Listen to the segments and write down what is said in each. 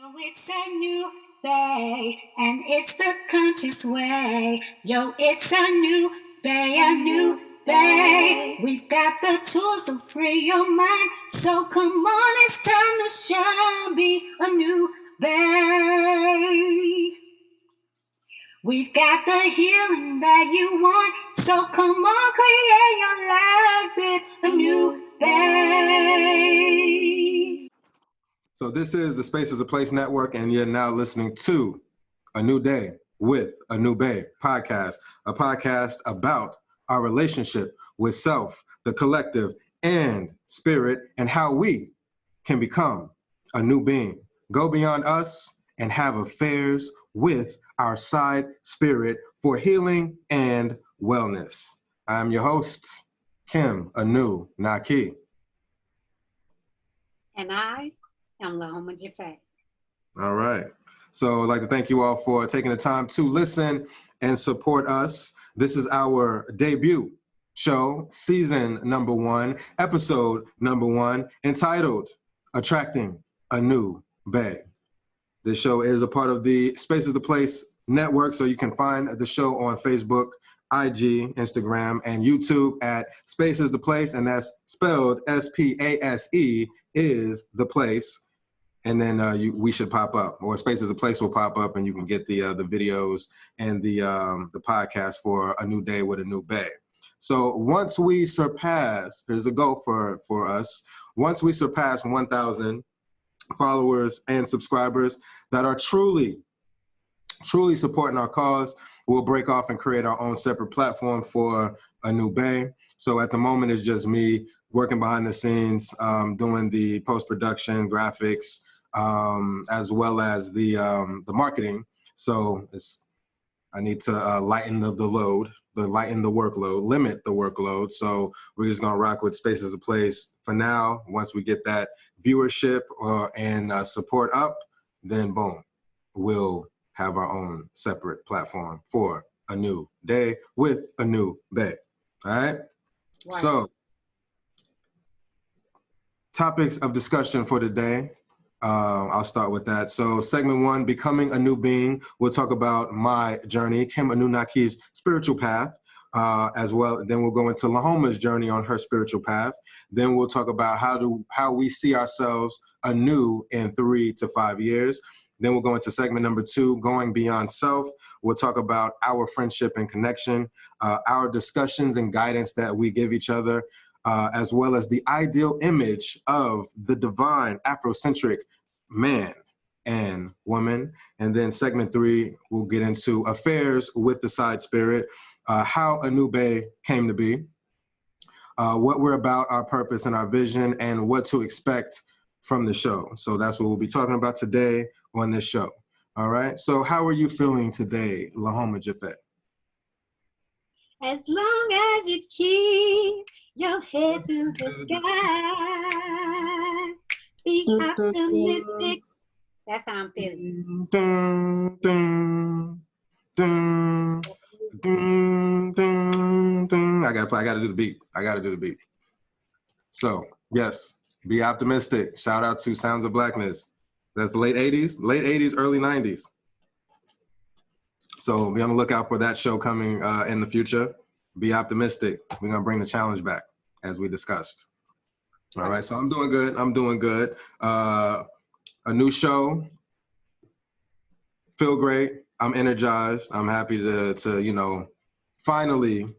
It's a new day, and it's the conscious way. Yo, it's a new day, a new day. We've got the tools to free your mind. So come on, it's time to shine. Be a new day. We've got the healing that you want. So come on, create your life with a new day. So this is the Space is a Place Network, and you're now listening to A New Day with Anu Bey podcast, a podcast about our relationship with self, the collective, and spirit, and how we can become a new being, go beyond us, and have affairs with our side spirit for healing and wellness. I'm your host, Khem, Anu Naki. And I am Lahoma, JeFaye. All right. So I'd like to thank you all for taking the time to listen and support us. This is our debut show, season number 1, episode number 1, entitled Attracting a New Bey. This show is a part of the Space is the Place network, so you can find the show on Facebook, IG, Instagram, and YouTube at Space is the Place, and that's spelled S-P-A-S-E is the place. And then we should pop up, or Space is a Place will pop up, and you can get the videos and the podcast for A New Day with Anu Bey. So once we surpass, there's a goal for us. Once we surpass 1,000 followers and subscribers that are truly supporting our cause, we'll break off and create our own separate platform for Anu Bey. So at the moment, it's just me working behind the scenes, doing the post-production, graphics, as well as the marketing. So I need to lighten the workload, limit the workload. So we're just gonna rock with Space is a Place for now. Once we get that viewership and support up, then boom, we'll have our own separate platform for A New Day with Anu Bey. All right? Wow. So topics of discussion for today. I'll start with that. So segment 1, becoming a new being. We'll talk about my journey, Khem Anunaki's spiritual path, as well. Then we'll go into Lahoma's journey on her spiritual path. Then we'll talk about how we see ourselves anew in 3 to 5 years. Then we'll go into segment number 2, going beyond self. We'll talk about our friendship and connection, our discussions and guidance that we give each other, as well as the ideal image of the divine afrocentric man and woman. And then segment 3, we'll get into affairs with the side spirit, how Anu Bey came to be, what we're about, our purpose and our vision, and what to expect from the show. So that's what we'll be talking about today on this show. All right. So how are you feeling today, Lahoma JeFaye? As long as you keep your head to the sky, be optimistic. That's how I'm feeling. Dun, dun, dun, dun, dun, dun. I gotta do the beat. So yes, be optimistic. Shout out to Sounds of Blackness. That's the late 80s, early 90s. So be on the lookout for that show coming in the future. Be optimistic. We're gonna bring the challenge back as we discussed. All right, so I'm doing good. A new show. Feel great. I'm energized. I'm happy to finally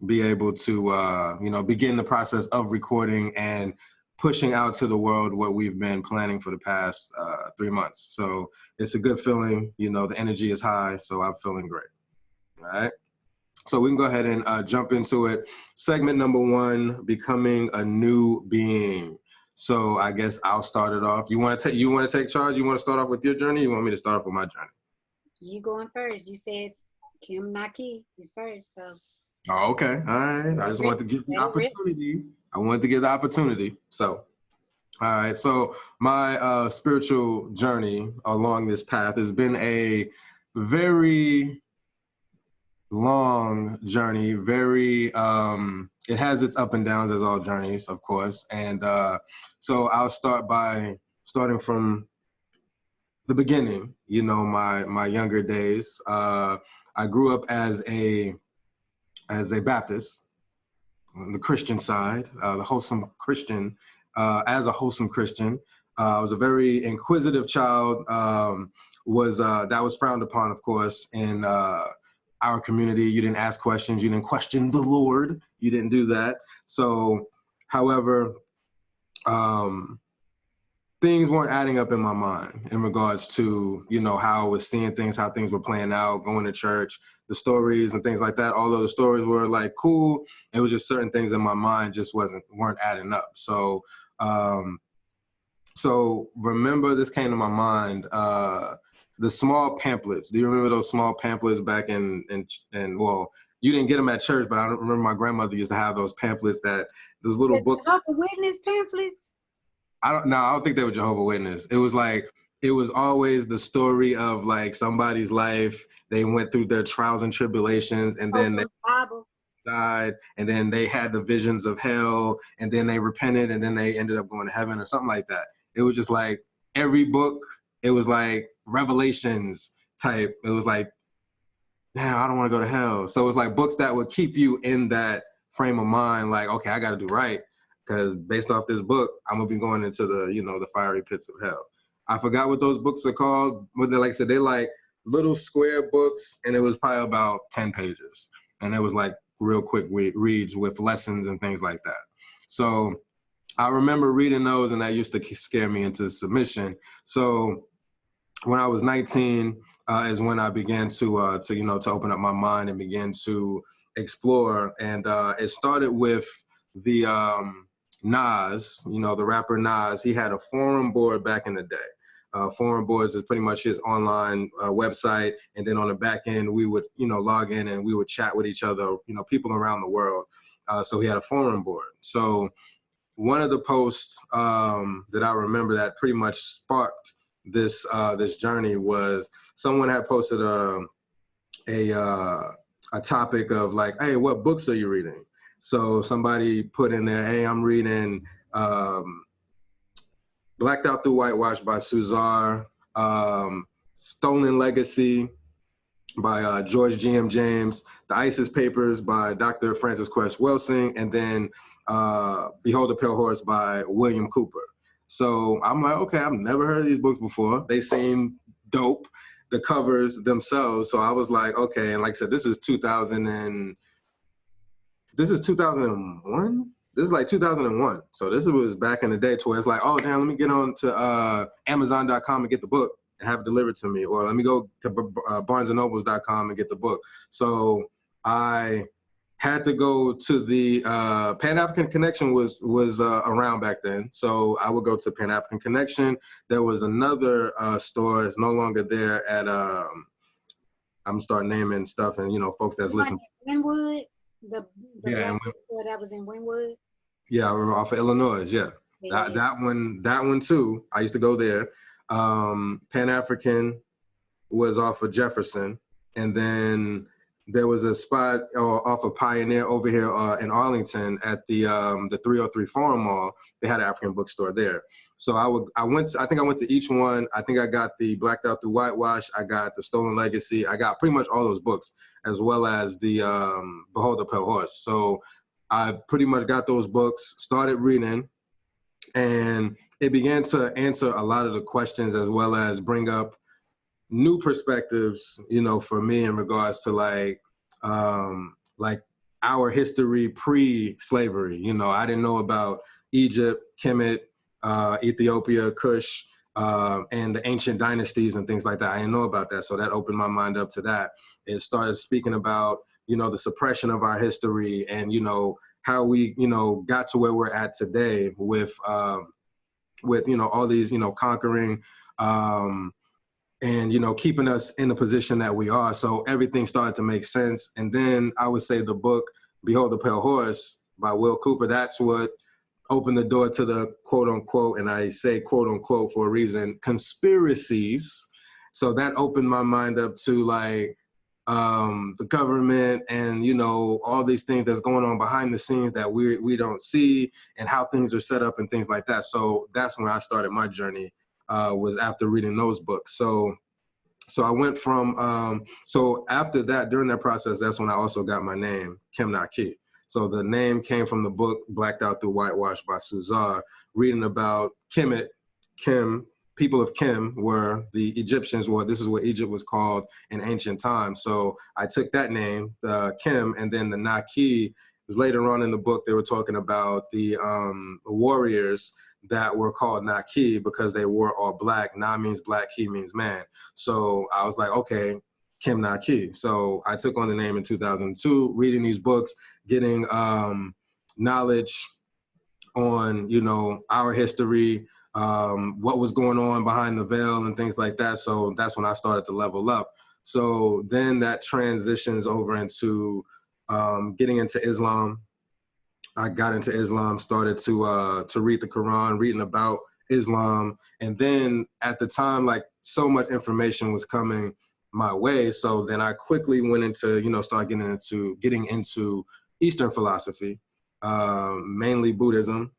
be able to begin the process of recording and pushing out to the world what we've been planning for the past 3 months. So it's a good feeling. The energy is high, so I'm feeling great. All right. So we can go ahead and jump into it. Segment number 1, becoming a new being. So I guess I'll start it off. You want to take charge? You want to start off with your journey? You want me to start off with my journey? You going first. You said Khem Naki is first, so. Oh, okay. All right. I just wanted to give the opportunity. So, all right. So my spiritual journey along this path has been a very long journey. It has its up and downs, as all journeys, of course. And so I'll start by starting from the beginning, my younger days. I grew up as a Baptist on the Christian side, the wholesome Christian. As a wholesome Christian, I was a very inquisitive child. That was frowned upon, of course, in our community. You didn't ask questions. You didn't question the Lord. You didn't do that. So, however, things weren't adding up in my mind in regards to, how I was seeing things, how things were playing out, going to church, the stories and things like that. Although the stories were like cool, it was just certain things in my mind just weren't adding up. So, remember, this came to my mind, the small pamphlets. Do you remember those small pamphlets back in well, you didn't get them at church, but I remember my grandmother used to have those pamphlets, those little books. Jehovah's Witness pamphlets? I don't think they were Jehovah's Witness. It was always the story of like somebody's life. They went through their trials and tribulations, and then they died, and then they had the visions of hell, and then they repented, and then they ended up going to heaven or something like that. It was just like every book, it was like Revelations type. It was like, damn, I don't want to go to hell. So it was like books that would keep you in that frame of mind, like, okay, I got to do right. Because based off this book, I'm going to be going into the fiery pits of hell. I forgot what those books are called. But like I said, they're like little square books, and it was probably about 10 pages. And it was like real quick reads with lessons and things like that. So I remember reading those, and that used to scare me into submission. So when I was 19 is when I began to open up my mind and begin to explore. And it started with the Nas, the rapper Nas. He had a forum board back in the day. Forum boards is pretty much his online website. And then on the back end, we would, log in and we would chat with each other, people around the world. So he had a forum board. So one of the posts that I remember that pretty much sparked this journey was someone had posted a topic of like, hey, what books are you reading? So somebody put in there, hey, I'm reading Blacked Out Through Whitewash by Suzar, Stolen Legacy by George G.M. James, The ISIS Papers by Dr. Francis Cress Welsing, and then Behold the Pale Horse by William Cooper. So I'm like, okay, I've never heard of these books before. They seem dope, the covers themselves. So I was like, okay, and like I said, this is 2001. This is like 2001. So this was back in the day to where it's like, oh, damn, let me get on to Amazon.com and get the book and have it delivered to me. Or let me go to BarnesandNobles.com and get the book. So I had to go to the Pan-African Connection was around back then. So I would go to Pan-African Connection. There was another store. It's no longer there at, I'm starting naming stuff and, folks that's listening. Winwood? The yeah, store that was in Winwood? Yeah, off of Illinois, yeah. That one too. I used to go there. Pan-African was off of Jefferson. And then there was a spot off of Pioneer over here in Arlington at the 303 Forum Mall. They had an African bookstore there. So I think I went to each one. I think I got the Blacked Out Through Whitewash. I got the Stolen Legacy. I got pretty much all those books, as well as the Behold the Pale Horse. So I pretty much got those books, started reading, and it began to answer a lot of the questions, as well as bring up new perspectives, for me in regards to like our history pre-slavery. I didn't know about Egypt, Kemet, Ethiopia, Kush, and the ancient dynasties and things like that. I didn't know about that. So that opened my mind up to that. It started speaking about, the suppression of our history and, how we, got to where we're at today with all these, conquering, and, keeping us in the position that we are. So everything started to make sense. And then I would say the book, Behold the Pale Horse by Will Cooper, that's what opened the door to the quote unquote, and I say quote unquote for a reason, conspiracies. So that opened my mind up to like the government and, all these things that's going on behind the scenes that we don't see and how things are set up and things like that. So that's when I started my journey was after reading those books. So I went from, so after that, during that process, that's when I also got my name, Khem Naki. So the name came from the book Blacked Out Through Whitewash by Suzar, reading about Kemet, Khem. People of Khem were the Egyptians, or this is what Egypt was called in ancient times. So I took that name, the Khem, and then the Naki. Was later on in the book, they were talking about the warriors that were called Naki because they wore all black. Na means black, Ki means man. So I was like, okay, Khem Naki. So I took on the name in 2002, reading these books, getting knowledge on, you know, our history, what was going on behind the veil and things like that. So that's when I started to level up. So then that transitions over into getting into Islam. I got into Islam, started to read the Quran, reading about Islam. And then at the time, like so much information was coming my way. So then I quickly went into, you know, start getting into Eastern philosophy, mainly Buddhism.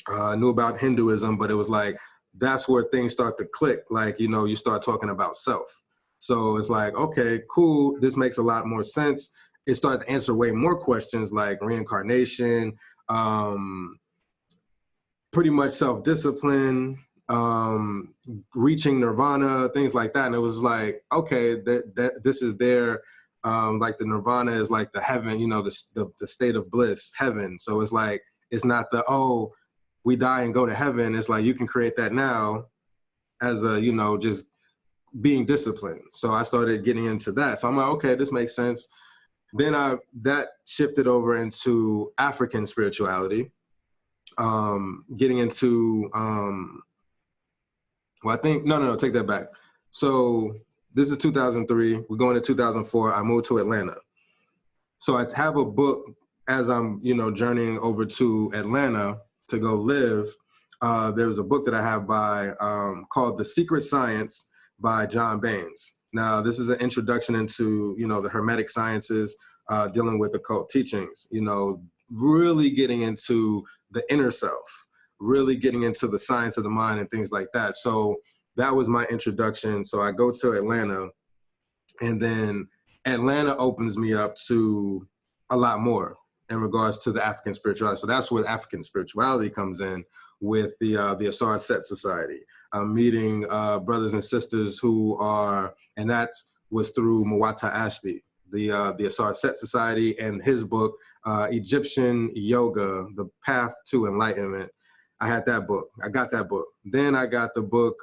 Knew about Hinduism, but it was like, that's where things start to click. Like, you know, you start talking about self. So it's like, okay, cool. This makes a lot more sense. It started to answer way more questions like reincarnation, pretty much self-discipline, reaching nirvana, things like that. And it was like, okay, that this is there. Like the nirvana is like the heaven, you know, the state of bliss, heaven. So it's like, it's not the, oh, we die and go to heaven. It's like, you can create that now as a, you know, just being disciplined. So I started getting into that. So I'm like, okay, this makes sense. Then that shifted over into African spirituality, getting into, well, I think, no, take that back. So this is 2003, we're going to 2004, I moved to Atlanta. So I have a book as I'm, you know, journeying over to Atlanta to go live. There's a book that I have by, called The Secret Science by John Baines. Now, this is an introduction into, you know, the Hermetic sciences, dealing with occult teachings, you know, really getting into the inner self, really getting into the science of the mind and things like that. So that was my introduction. So I go to Atlanta, and then Atlanta opens me up to a lot more in regards to the African spirituality. So that's where African spirituality comes in with the Asar Set Society. I'm meeting brothers and sisters who are, and that was through Muwatta Ashby, the Asar Set Society, and his book, Egyptian Yoga, The Path to Enlightenment. I had that book. I got that book. Then I got the book,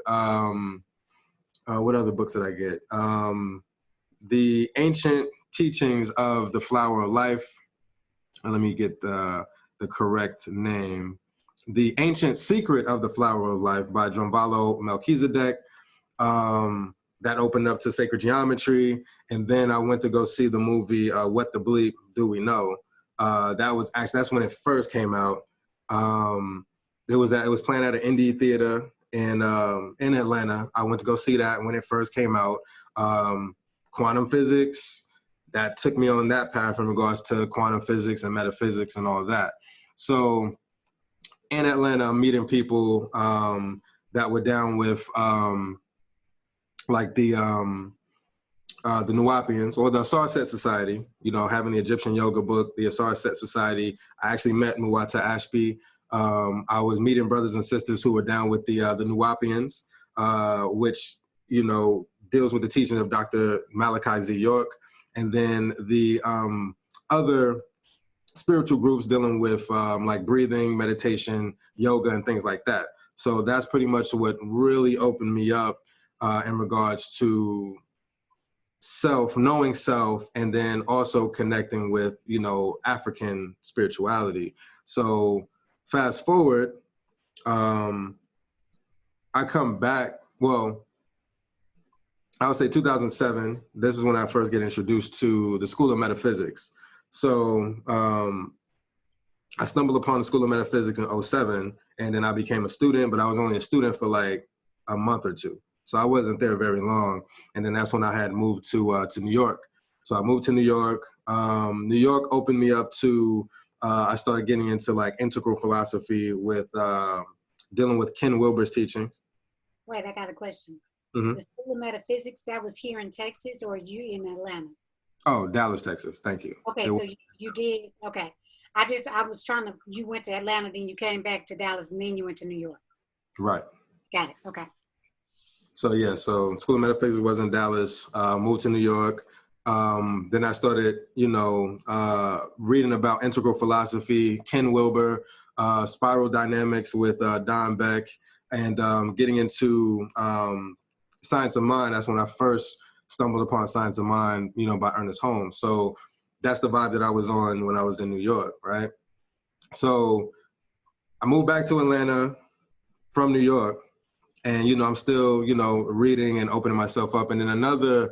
what other books did I get? The Ancient Teachings of the Flower of Life. Let me get the correct name. The Ancient Secret of the Flower of Life by Drunvalo Melchizedek. That opened up to sacred geometry. And then I went to go see the movie, What the Bleep Do We Know? That's when it first came out. It was playing at an indie theater in Atlanta. I went to go see that when it first came out. Quantum physics, that took me on that path in regards to quantum physics and metaphysics and all of that. So in Atlanta, I'm meeting people that were down with like the Nuwapians or the Asar Set Society, you know, having the Egyptian yoga book, the Asar Set Society. I actually met Muwatta Ashby. I was meeting brothers and sisters who were down with the Nuwapians, which, you know, deals with the teaching of Dr. Malachi Z. York, and then the other spiritual groups dealing with like breathing, meditation, yoga, and things like that. So that's pretty much what really opened me up in regards to self, knowing self, and then also connecting with, you know, African spirituality. So fast forward, I come back, well, I would say 2007, this is when I first get introduced to the School of Metaphysics. So I stumbled upon the School of Metaphysics in 2007, and then I became a student, but I was only a student for like a month or two. So I wasn't there very long. And then that's when I had moved to New York. So I moved to New York. New York opened me up to, I started getting into like integral philosophy with dealing with Ken Wilber's teachings. Wait, I got a question. Mm-hmm. The School of Metaphysics, that was here in Texas, or you in Atlanta? Oh, Dallas, Texas. Thank you. Okay, so you did, okay. I was trying to, you went to Atlanta, then you came back to Dallas, and then you went to New York. Right. Got it, okay. So yeah, so School of Metaphysics was in Dallas, moved to New York. Then I started, reading about integral philosophy, Ken Wilber, spiral dynamics with Don Beck, and getting into Science of Mind. That's when I first stumbled upon Science of Mind, by Ernest Holmes. So that's the vibe that I was on when I was in New York, right? So I moved back to Atlanta from New York. And, I'm still, reading and opening myself up. And then another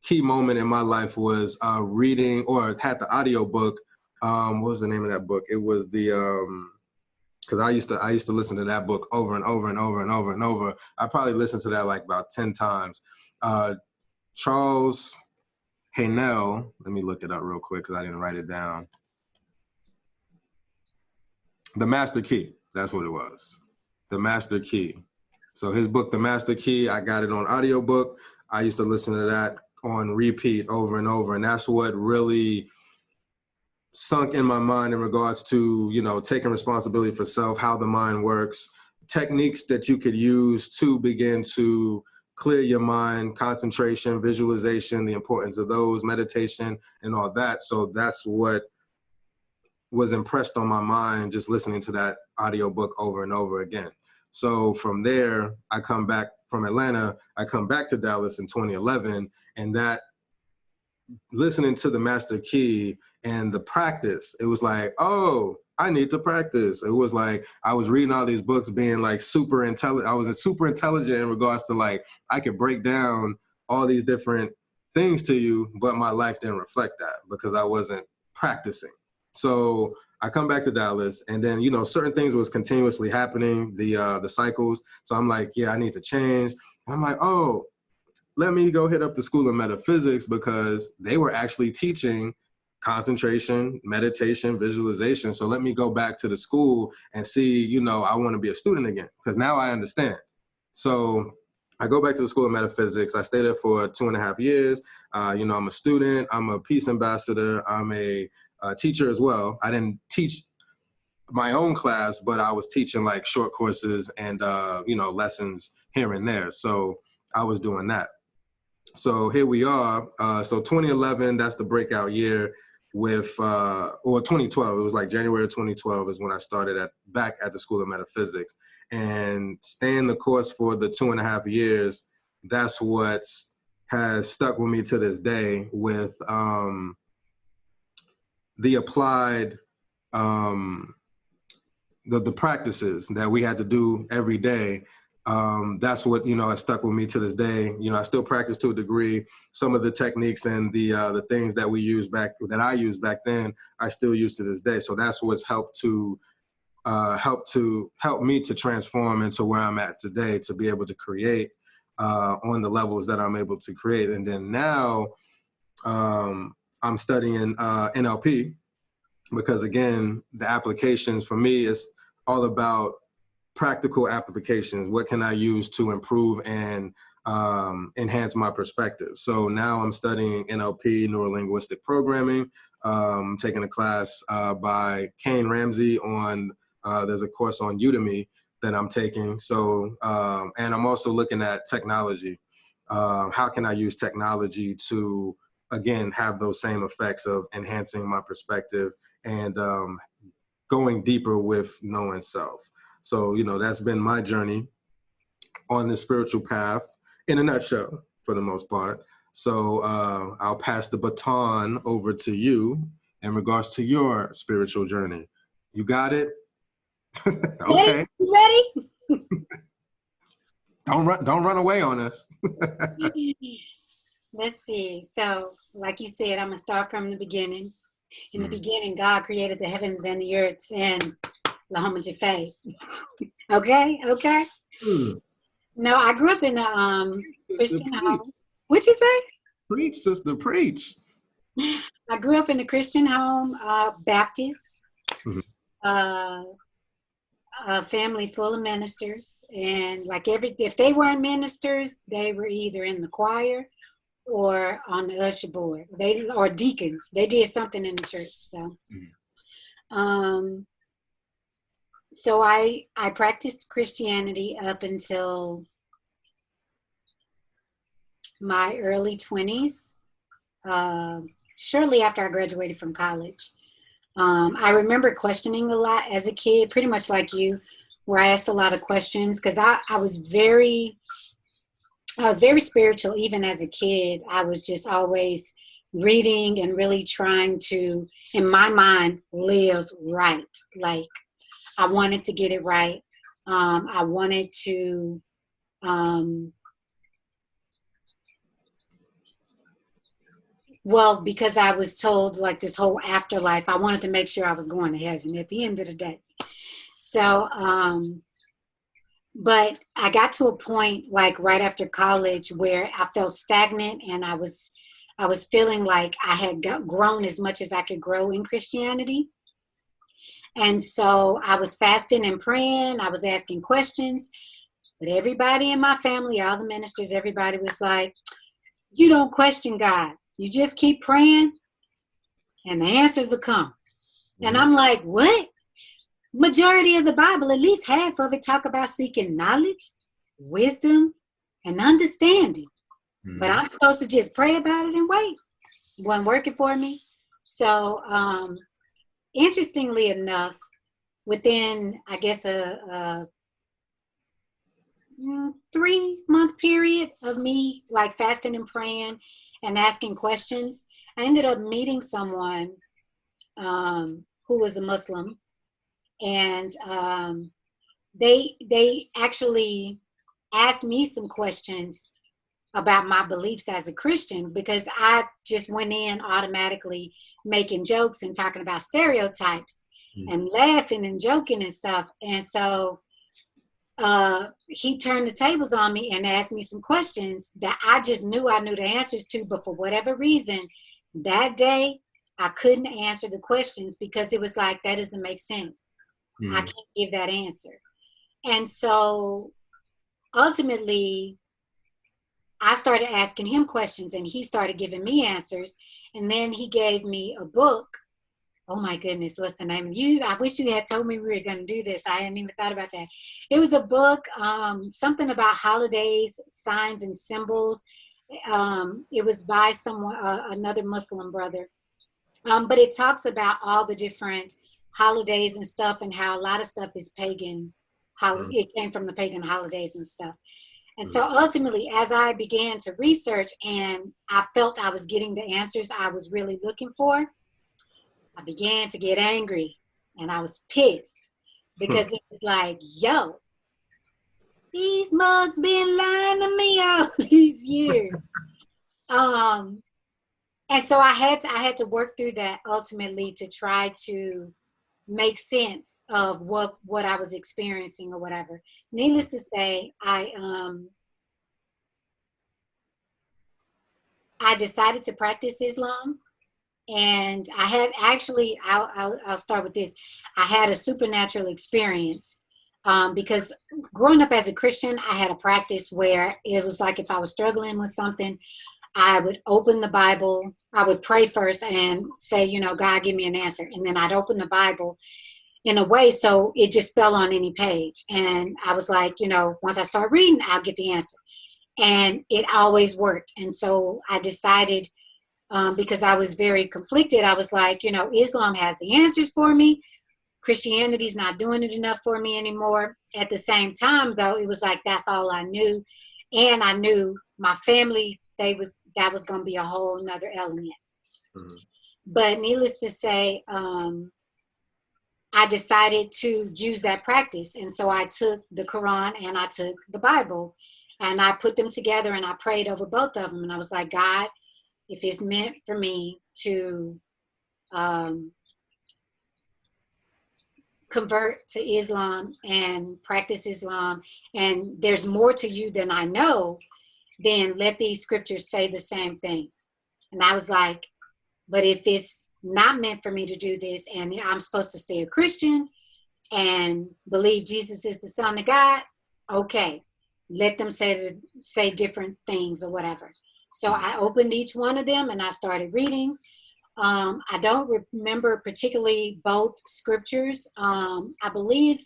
key moment in my life was reading, or had the audio book. What was the name of that book? It was because I used to listen to that book over and over and over and over and over. I probably listened to that like about 10 times. Charles Haanel, let me look it up real quick because I didn't write it down. The Master Key, that's what it was. The Master Key. So his book, The Master Key, I got it on audiobook. I used to listen to that on repeat over and over. And that's what really sunk in my mind in regards to, taking responsibility for self, how the mind works, techniques that you could use to begin to clear your mind, concentration, visualization, the importance of those, meditation, and all that. So that's what was impressed on my mind just listening to that audiobook over and over again. So from there, I come back from Atlanta, I come back to Dallas in 2011, and that listening to the Master Key and the practice, it was like, oh, I need to practice. It was like, I was reading all these books being like super intelligent. I was super intelligent in regards to like, I could break down all these different things to you, but my life didn't reflect that because I wasn't practicing. So I come back to Dallas, and then, certain things was continuously happening, the cycles. So I'm like, yeah, I need to change. And I'm like, oh, let me go hit up the School of Metaphysics because they were actually teaching concentration, meditation, visualization. So let me go back to the school and see, I want to be a student again because now I understand. So I go back to the School of Metaphysics. I stayed there for 2.5 years. I'm a student. I'm a peace ambassador. I'm a teacher as well. I didn't teach my own class, but I was teaching like short courses and, lessons here and there. So I was doing that. So here we are. So 2011, that's the breakout year with, or 2012, it was like January of 2012 is when I started back at the School of Metaphysics, and staying the course for the 2.5 years. That's what has stuck with me to this day with the applied, the practices that we had to do every day. That's what, has stuck with me to this day. I still practice to a degree. Some of the techniques and the things that I used back then, I still use to this day. So that's what's helped me to transform into where I'm at today, to be able to create on the levels that I'm able to create. And then now I'm studying NLP because, again, the applications for me is all about practical applications. What can I use to improve and enhance my perspective? So now I'm studying NLP, neuro-linguistic programming. Taking a class by Kane Ramsey on, there's a course on Udemy that I'm taking. So, and I'm also looking at technology. How can I use technology to, again, have those same effects of enhancing my perspective and going deeper with knowing self. So, that's been my journey on this spiritual path in a nutshell, for the most part. So I'll pass the baton over to you in regards to your spiritual journey. You got it? Okay. You ready? Don't run away on us. Let's see. So, like you said, I'm going to start from the beginning. In the beginning, God created the heavens and the earth, and Lahoma JeFaye. Okay? No, I grew up in a Christian home. What'd you say? Preach, sister, preach. I grew up in a Christian home, Baptist. a family full of ministers, and like if they weren't ministers, they were either in the choir or on the usher board. Or deacons. They did something in the church. So, so I practiced Christianity up until my early 20s. Shortly after I graduated from college. I remember questioning a lot as a kid, pretty much like you, where I asked a lot of questions because I was very spiritual even as a kid. I was just always reading and really trying to, in my mind, live right. Like I wanted to get it right. I wanted to well, because I was told like this whole afterlife, I wanted to make sure I was going to heaven at the end of the day. So, but I got to a point like right after college where I felt stagnant, and I was feeling like I had grown as much as I could grow in Christianity. And so I was fasting and praying. I was asking questions, but everybody in my family, all the ministers, everybody was like, you don't question God. You just keep praying and the answers will come. And I'm like, what? Majority of the Bible, at least half of it, talk about seeking knowledge, wisdom, and understanding. But I'm supposed to just pray about it and wait. It wasn't working for me. So interestingly enough, within, I guess, a 3-month period of me like fasting and praying and asking questions, I ended up meeting someone who was a Muslim, and they actually asked me some questions about my beliefs as a Christian, because I just went in automatically making jokes and talking about stereotypes and laughing and joking and stuff. And so he turned the tables on me and asked me some questions that I just knew I knew the answers to, but for whatever reason, that day I couldn't answer the questions because it was like, that doesn't make sense. I can't give that answer. And so ultimately, I started asking him questions and he started giving me answers. And then he gave me a book. Oh my goodness, what's the name? I wish you had told me we were going to do this. I hadn't even thought about that. It was a book, something about holidays, signs and symbols. It was by someone, another Muslim brother. But it talks about all the different holidays and stuff, and how a lot of stuff is pagan. It came from the pagan holidays and stuff. And so ultimately, as I began to research and I felt I was getting the answers I was really looking for, I began to get angry and I was pissed because it was like, yo, these mugs been lying to me all these years. And so I had to work through that ultimately to try to make sense of what I was experiencing or whatever. Needless to say, I decided to practice Islam, and I had actually, I'll start with this. I had a supernatural experience because growing up as a Christian, I had a practice where it was like if I was struggling with something, I would open the Bible. I would pray first and say, God, give me an answer. And then I'd open the Bible in a way so it just fell on any page. And I was like, once I start reading, I'll get the answer. And it always worked. And so I decided, because I was very conflicted, I was like, Islam has the answers for me. Christianity's not doing it enough for me anymore. At the same time, though, it was like that's all I knew. And I knew my family, that was going to be a whole nother element. But needless to say, I decided to use that practice. And so I took the Quran and I took the Bible and I put them together and I prayed over both of them. And I was like, God, if it's meant for me to convert to Islam and practice Islam, and there's more to you than I know, then let these scriptures say the same thing. And I was like, but if it's not meant for me to do this and I'm supposed to stay a Christian, and believe Jesus is the Son of God, okay, let them say different things or whatever. So I opened each one of them and I started reading. I don't remember particularly both scriptures. I believe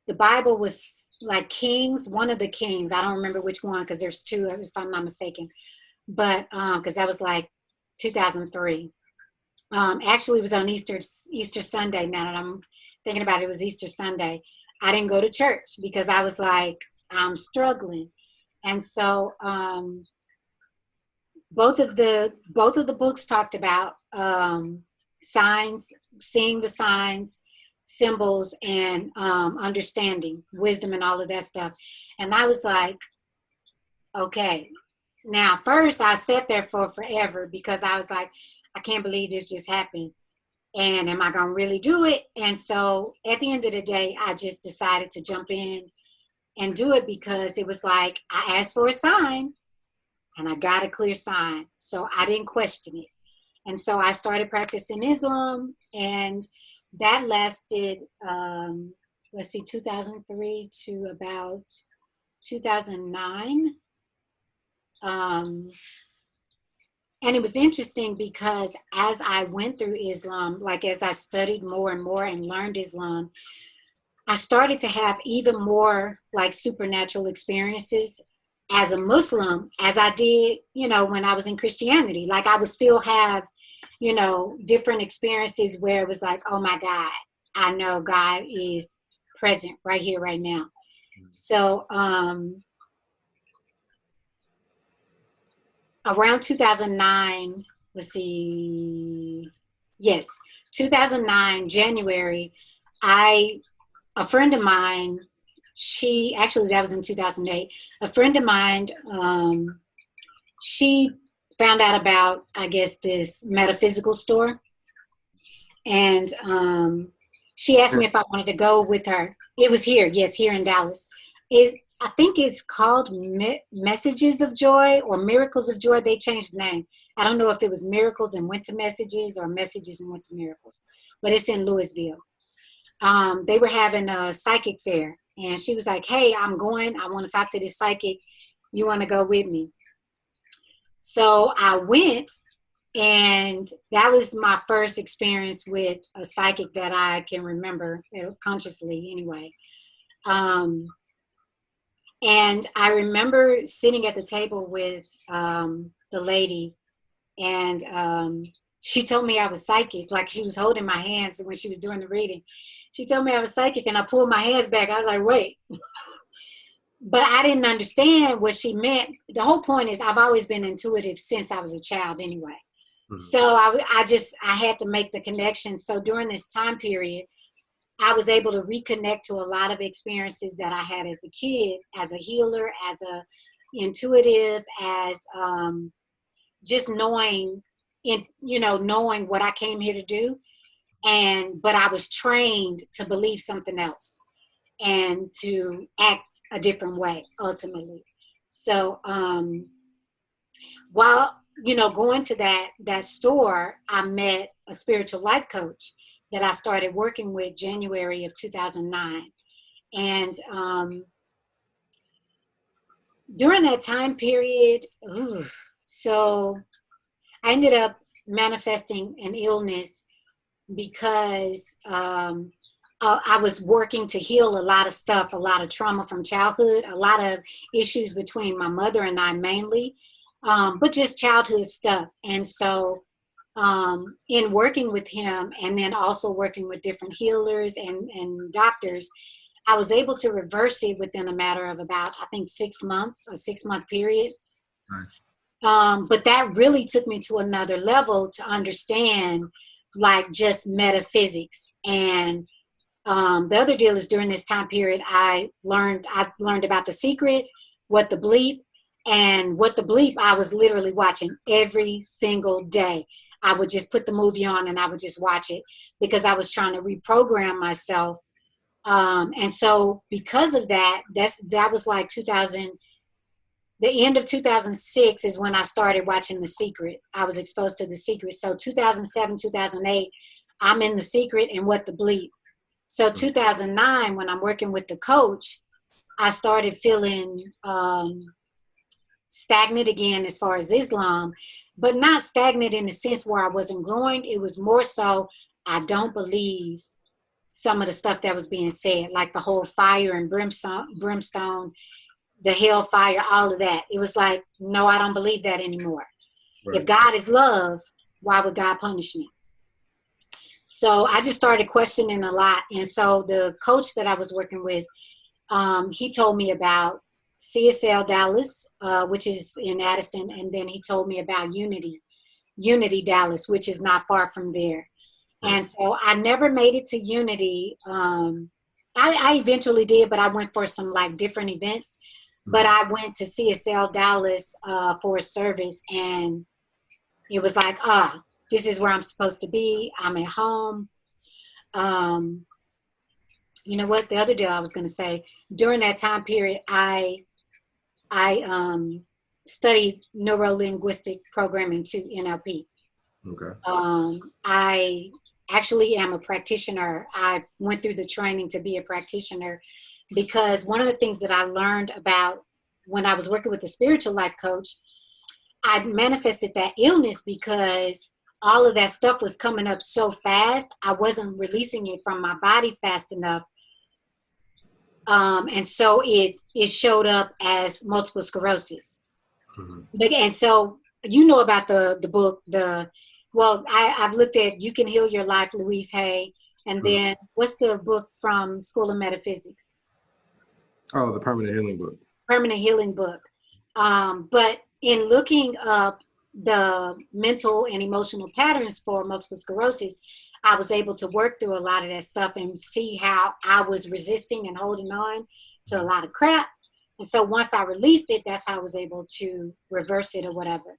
the Bible was like Kings, one of the Kings. I don't remember which one because there's two, if I'm not mistaken. But because that was like 2003. Actually, it was on Easter Sunday. Now that I'm thinking about it, it was Easter Sunday. I didn't go to church because I was like, I'm struggling, and so both of the books talked about signs, seeing the signs, symbols, and understanding, wisdom, and all of that stuff. And I was like, okay. Now, first I sat there for forever because I was like, I can't believe this just happened. And am I going to really do it? And so at the end of the day, I just decided to jump in and do it because it was like, I asked for a sign and I got a clear sign. So I didn't question it. And so I started practicing Islam, and that lasted, 2003 to about 2009. And it was interesting because as I went through Islam, like as I studied more and more and learned Islam, I started to have even more like supernatural experiences as a Muslim as I did, when I was in Christianity. Like I would still have, different experiences where it was like, oh my God, I know God is present right here, right now. So, around 2009, let's see, yes, 2009, January, a friend of mine, that was in 2008, a friend of mine, she found out about, I guess, this metaphysical store. And she asked me if I wanted to go with her. It was here in Dallas. I think it's called Messages of Joy or Miracles of Joy. They changed the name. I don't know if it was Miracles and went to Messages or Messages and went to Miracles, but it's in Louisville. They were having a psychic fair, and she was like, hey, I'm going. I want to talk to this psychic. You want to go with me? So I went, and that was my first experience with a psychic that I can remember, consciously anyway. And I remember sitting at the table with the lady, and she told me I was psychic. Like she was holding my hands when she was doing the reading. She told me I was psychic, and I pulled my hands back. I was like, wait. But I didn't understand what she meant. The whole point is I've always been intuitive since I was a child anyway. Mm-hmm. So I had to make the connection. So during this time period, I was able to reconnect to a lot of experiences that I had as a kid, as a healer, as a intuitive, as just knowing what I came here to do. But I was trained to believe something else and to act a different way ultimately. So while going to that store, I met a spiritual life coach that I started working with January of 2009. And during that time period, so I ended up manifesting an illness because I was working to heal a lot of stuff, a lot of trauma from childhood, a lot of issues between my mother and I mainly, but just childhood stuff. And so in working with him and then also working with different healers and doctors, I was able to reverse it within a matter of about, I think, 6 months, a 6-month period. Right. But that really took me to another level to understand like just metaphysics. And the other deal is during this time period, I learned about The Secret, What the Bleep, and What the Bleep I was literally watching every single day. I would just put the movie on and I would just watch it because I was trying to reprogram myself. And so because of that, that was like 2000, the end of 2006 is when I started watching The Secret. I was exposed to The Secret. So 2007, 2008, I'm in The Secret and What the Bleep. So 2009, when I'm working with the coach, I started feeling stagnant again as far as Islam, but not stagnant in the sense where I wasn't growing. It was more so I don't believe some of the stuff that was being said, like the whole fire and brimstone, the hellfire, all of that. It was like, no, I don't believe that anymore. Right. If God is love, why would God punish me? So I just started questioning a lot. And so the coach that I was working with, he told me about CSL Dallas, which is in Addison. And then he told me about Unity Dallas, which is not far from there. Right. And so I never made it to Unity. I eventually did, but I went for some like different events. But I went to CSL Dallas for a service, and it was like, this is where I'm supposed to be. I'm at home. You know what? The other deal I was going to say, during that time period, I studied neuro-linguistic programming too, NLP. Okay. I actually am a practitioner. I went through the training to be a practitioner because one of the things that I learned about when I was working with the spiritual life coach, I manifested that illness because all of that stuff was coming up so fast. I wasn't releasing it from my body fast enough. And so it showed up as multiple sclerosis. Mm-hmm. And so you know about the book, I've looked at You Can Heal Your Life, Louise Hay. And then what's the book from School of Metaphysics? Oh, the Permanent Healing book. Permanent Healing book. But in looking up the mental and emotional patterns for multiple sclerosis, I was able to work through a lot of that stuff and see how I was resisting and holding on to a lot of crap. And so once I released it, that's how I was able to reverse it or whatever.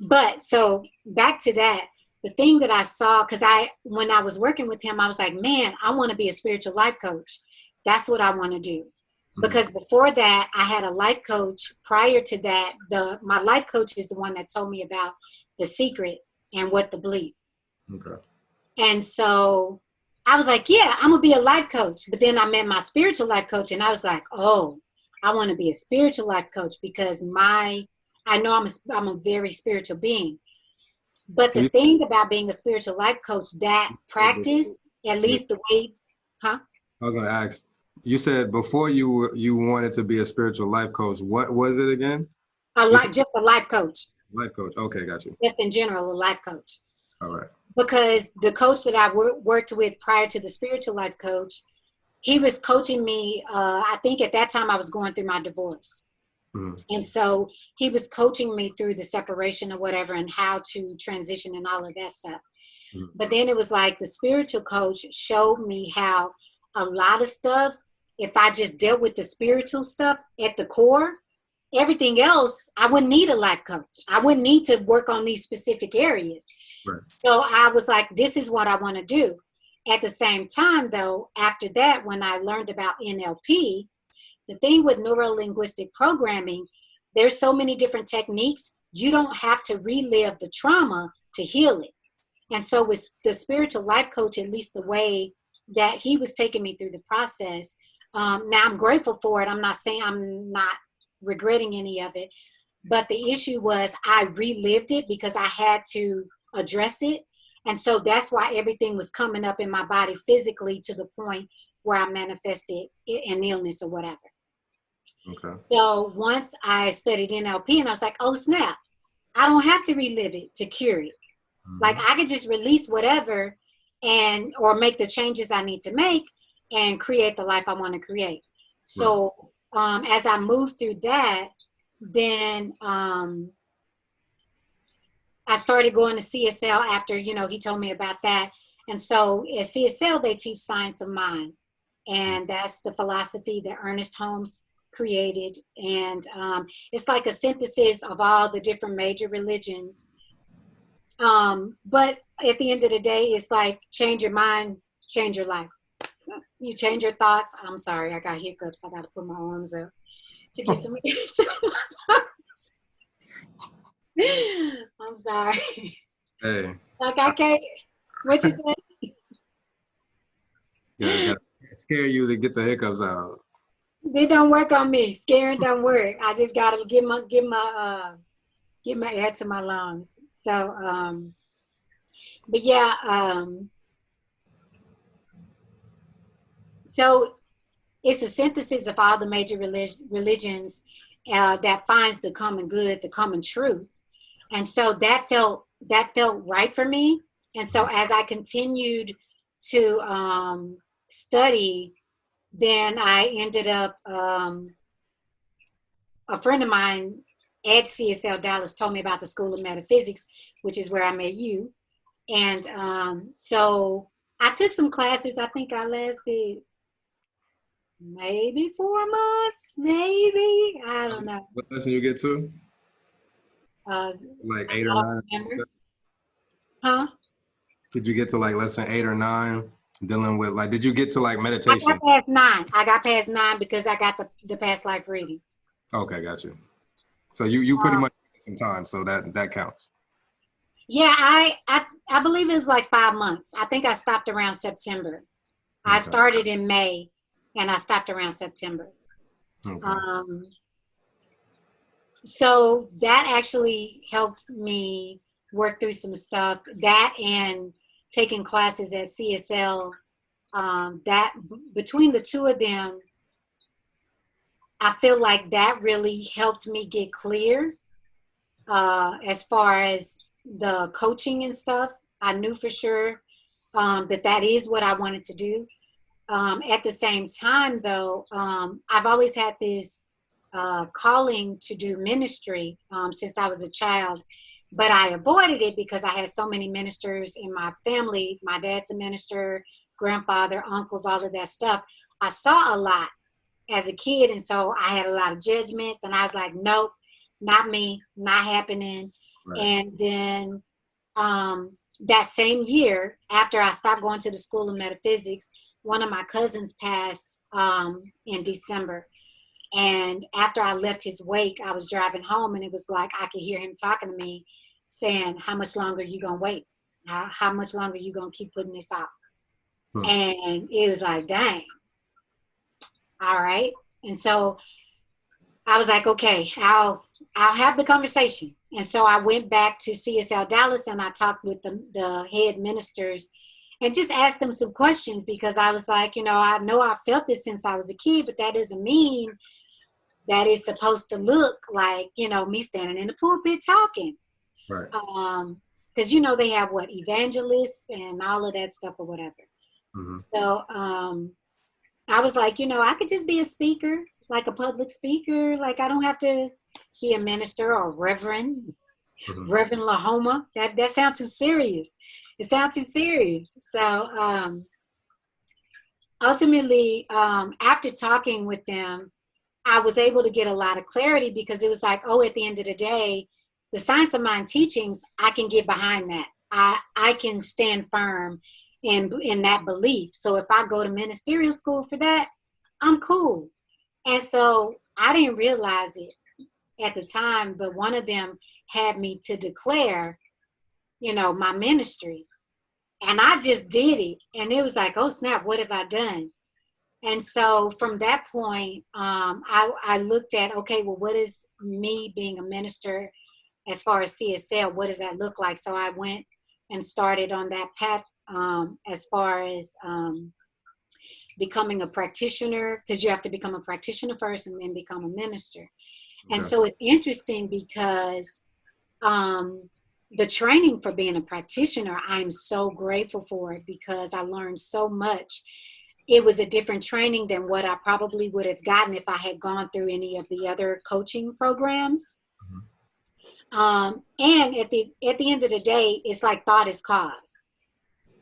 But so back to that, the thing that I saw, because when I was working with him, I was like, man, I want to be a spiritual life coach. That's what I want to do. Because before that, I had a life coach. Prior to that, my life coach is the one that told me about The Secret and What to Believe. Okay. And so I was like, yeah, I'm going to be a life coach. But then I met my spiritual life coach, and I was like, oh, I want to be a spiritual life coach because I know I'm a very spiritual being. But the thing about being a spiritual life coach, that practice, at least the way, I was going to ask, you said before you wanted to be a spiritual life coach. What was it again? Just a life coach. Life coach. Okay, got you. Just in general, a life coach. All right. Because the coach that I worked with prior to the spiritual life coach, he was coaching me. I think at that time I was going through my divorce. Mm-hmm. And so he was coaching me through the separation or whatever and how to transition and all of that stuff. Mm-hmm. But then it was like the spiritual coach showed me how a lot of stuff, if I just dealt with the spiritual stuff at the core, everything else, I wouldn't need a life coach. I wouldn't need to work on these specific areas. Right. So I was like, this is what I want to do. At the same time, though, after that, when I learned about NLP, the thing with neuro-linguistic programming, there's so many different techniques. You don't have to relive the trauma to heal it. And so with the spiritual life coach, at least the way that he was taking me through the process, now I'm grateful for it. I'm not saying I'm not regretting any of it. But the issue was I relived it because I had to address it. And so that's why everything was coming up in my body physically to the point where I manifested an illness or whatever. Okay. So once I studied NLP and I was like, oh snap, I don't have to relive it to cure it. Mm-hmm. Like I could just release whatever or make the changes I need to make and create the life I want to create. So as I moved through that, then I started going to CSL after, he told me about that. And so at CSL, they teach science of mind. And that's the philosophy that Ernest Holmes created. And it's like a synthesis of all the different major religions. But at the end of the day, it's like change your mind, change your life. You change your thoughts. I'm sorry, I got hiccups. I got to put my arms up to get some I'm sorry. Hey. Like I can't. What you say? Gotta scare you to get the hiccups out. They don't work on me. Scaring don't work. I just gotta give my air to my lungs. So, but yeah, so it's a synthesis of all the major religions that finds the common good, the common truth, and so that felt right for me. And so as I continued to study, then I ended up a friend of mine at CSL Dallas told me about the School of Metaphysics, which is where I met you. And so I took some classes. I think I lasted maybe 4 months, maybe. I don't know. What lesson you get to? Like 8 or 9? Remember. Huh? Did you get to like lesson 8 or 9 dealing with like, did you get to like meditation? I got past 9. I got past 9 because I got the past life reading. Okay, got you. So you pretty much some time, so that counts. Yeah, I believe it was like 5 months. I think I stopped around September. Okay. I started in May and I stopped around September. Okay. So that actually helped me work through some stuff. That and taking classes at CSL, that between the two of them, I feel like that really helped me get clear as far as the coaching and stuff. I knew for sure that is what I wanted to do. At the same time, though, I've always had this calling to do ministry since I was a child, but I avoided it because I had so many ministers in my family. My dad's a minister, grandfather, uncles, all of that stuff. I saw a lot as a kid, and so I had a lot of judgments, and I was like, nope, not me, not happening. Right. And then that same year, after I stopped going to the School of Metaphysics, one of my cousins passed in December. And after I left his wake, I was driving home, and it was like I could hear him talking to me saying, how much longer are you going to wait? How much longer are you going to keep putting this out? And it was like, dang. All right. And so I was like, okay, I'll have the conversation. And so I went back to CSL Dallas and I talked with the head ministers and just asked them some questions, because I was like, I know I felt this since I was a kid, but that doesn't mean that it's supposed to look like, me standing in the pulpit talking. Right. Because, they have evangelists and all of that stuff or whatever. Mm-hmm. So I was like, I could just be a speaker, like a public speaker. Like, I don't have to be a minister or reverend, mm-hmm. Reverend Lahoma. That sounds too serious. It sounds too serious. So ultimately, after talking with them, I was able to get a lot of clarity, because it was like, at the end of the day, the Science of Mind teachings, I can get behind that. I can stand firm in that belief. So if I go to ministerial school for that, I'm cool. And so I didn't realize it at the time, but one of them had me to declare, my ministry. And I just did it. And it was like, oh snap, what have I done? And so from that point, I looked at, okay, well, what is me being a minister as far as CSL? What does that look like? So I went and started on that path as far as becoming a practitioner, because you have to become a practitioner first and then become a minister. Okay. And so it's interesting because the training for being a practitioner, I'm so grateful for it, because I learned so much. It was a different training than what I probably would have gotten if I had gone through any of the other coaching programs. Mm-hmm. And at the end of the day, it's like thought is cause.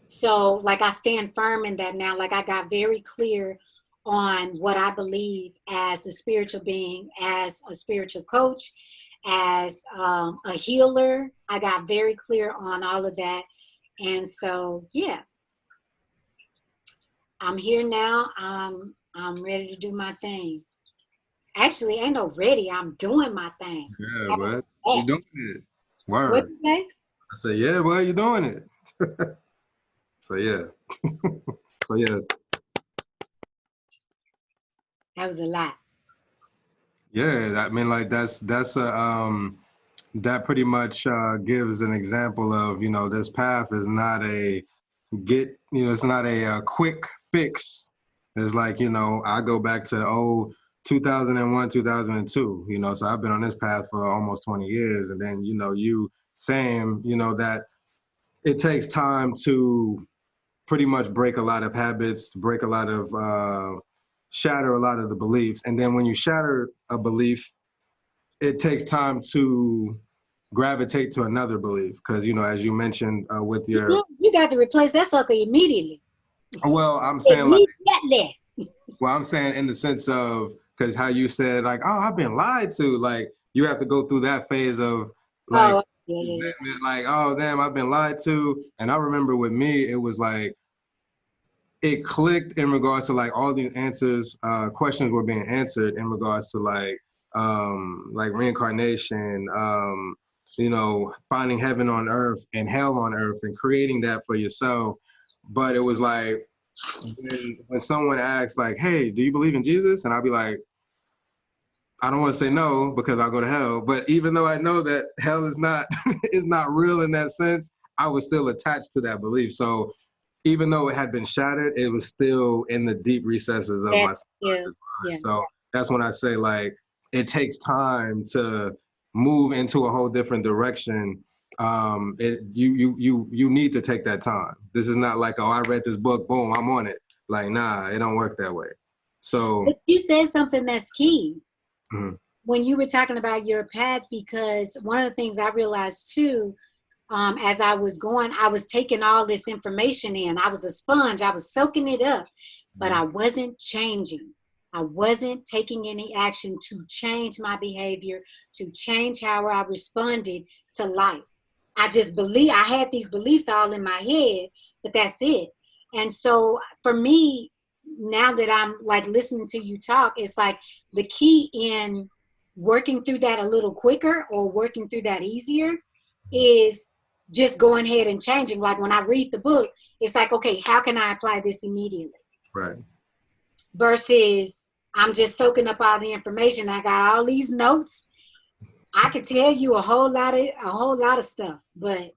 So like I stand firm in that now. Like I got very clear on what I believe as a spiritual being, as a spiritual coach, as a healer. I got very clear on all of that. And so, yeah. I'm here now. I'm ready to do my thing. Actually, ain't no ready. I'm doing my thing. Yeah, but you're doing it. Word. What you say? I said, yeah, well, you're doing it. So yeah. So yeah. That was a lot. Yeah, I mean, like that's that pretty much gives an example of, you know, this path is not a it's not a quick fix. It's like, you know, I go back to 2001, 2002, you know, so I've been on this path for almost 20 years. And then, you know, you saying, you know, that it takes time to pretty much break a lot of habits, break a lot of, shatter a lot of the beliefs. And then when you shatter a belief, it takes time to gravitate to another belief. Because, you know, as you mentioned with your, You got to replace that sucker immediately. well, I'm saying like, Immediately. well, I'm saying in the sense of, because how you said like, oh, I've been lied to, like you have to go through that phase of like Oh, yeah. resentment, like, oh damn, I've been lied to. And I remember with me, it was like it clicked in regards to like all the answers, questions were being answered in regards to like reincarnation, you know, finding heaven on earth and hell on earth and creating that for yourself. But it was like when someone asks like, hey, do you believe in Jesus? And I'll be like, I don't want to say no because I'll go to hell. But even though I know that hell is not is not real in that sense, I was still attached to that belief. So even though it had been shattered, it was still in the deep recesses of my Yeah. subconscious mind. So that's when I say like it takes time to move into a whole different direction. You need to take that time. This is not like, oh, I read this book, boom, I'm on it. Like, nah, it don't work that way. So But you said something that's key mhm. when you were talking about your path, because one of the things I realized too, as I was going, I was taking all this information in. I was a sponge. I was soaking it up, but I wasn't changing. I wasn't taking any action to change my behavior, to change how I responded to life. I just believe I had these beliefs all in my head, but that's it. And so for me, now that I'm like listening to you talk, it's like the key in working through that a little quicker or working through that easier is just going ahead and changing. Like when I read the book, it's like, okay, how can I apply this immediately? Right. Versus I'm just soaking up all the information. I got all these notes. I could tell you a whole lot of stuff, but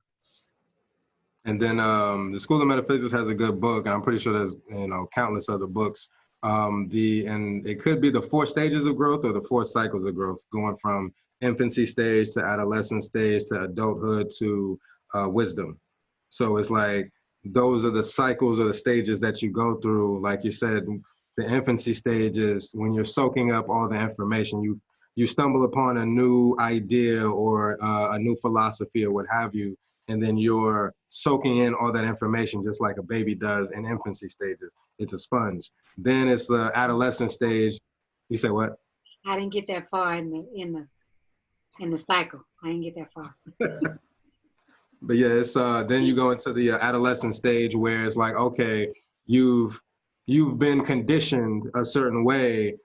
And then the School of Metaphysics has a good book, and I'm pretty sure there's, you know, countless other books. And it could be the 4 stages of growth or the 4 cycles of growth, going from infancy stage to adolescent stage to adulthood to wisdom. So it's like those are the cycles or the stages that you go through. Like you said, the infancy stage is when you're soaking up all the information. You stumble upon a new idea or a new philosophy or what have you, and then you're soaking in all that information just like a baby does in infancy stages. It's a sponge. Then it's the adolescent stage. You say what? I didn't get that far in the cycle. I didn't get that far. But yeah, it's then you go into the adolescent stage where it's like, okay, you've you've been conditioned a certain way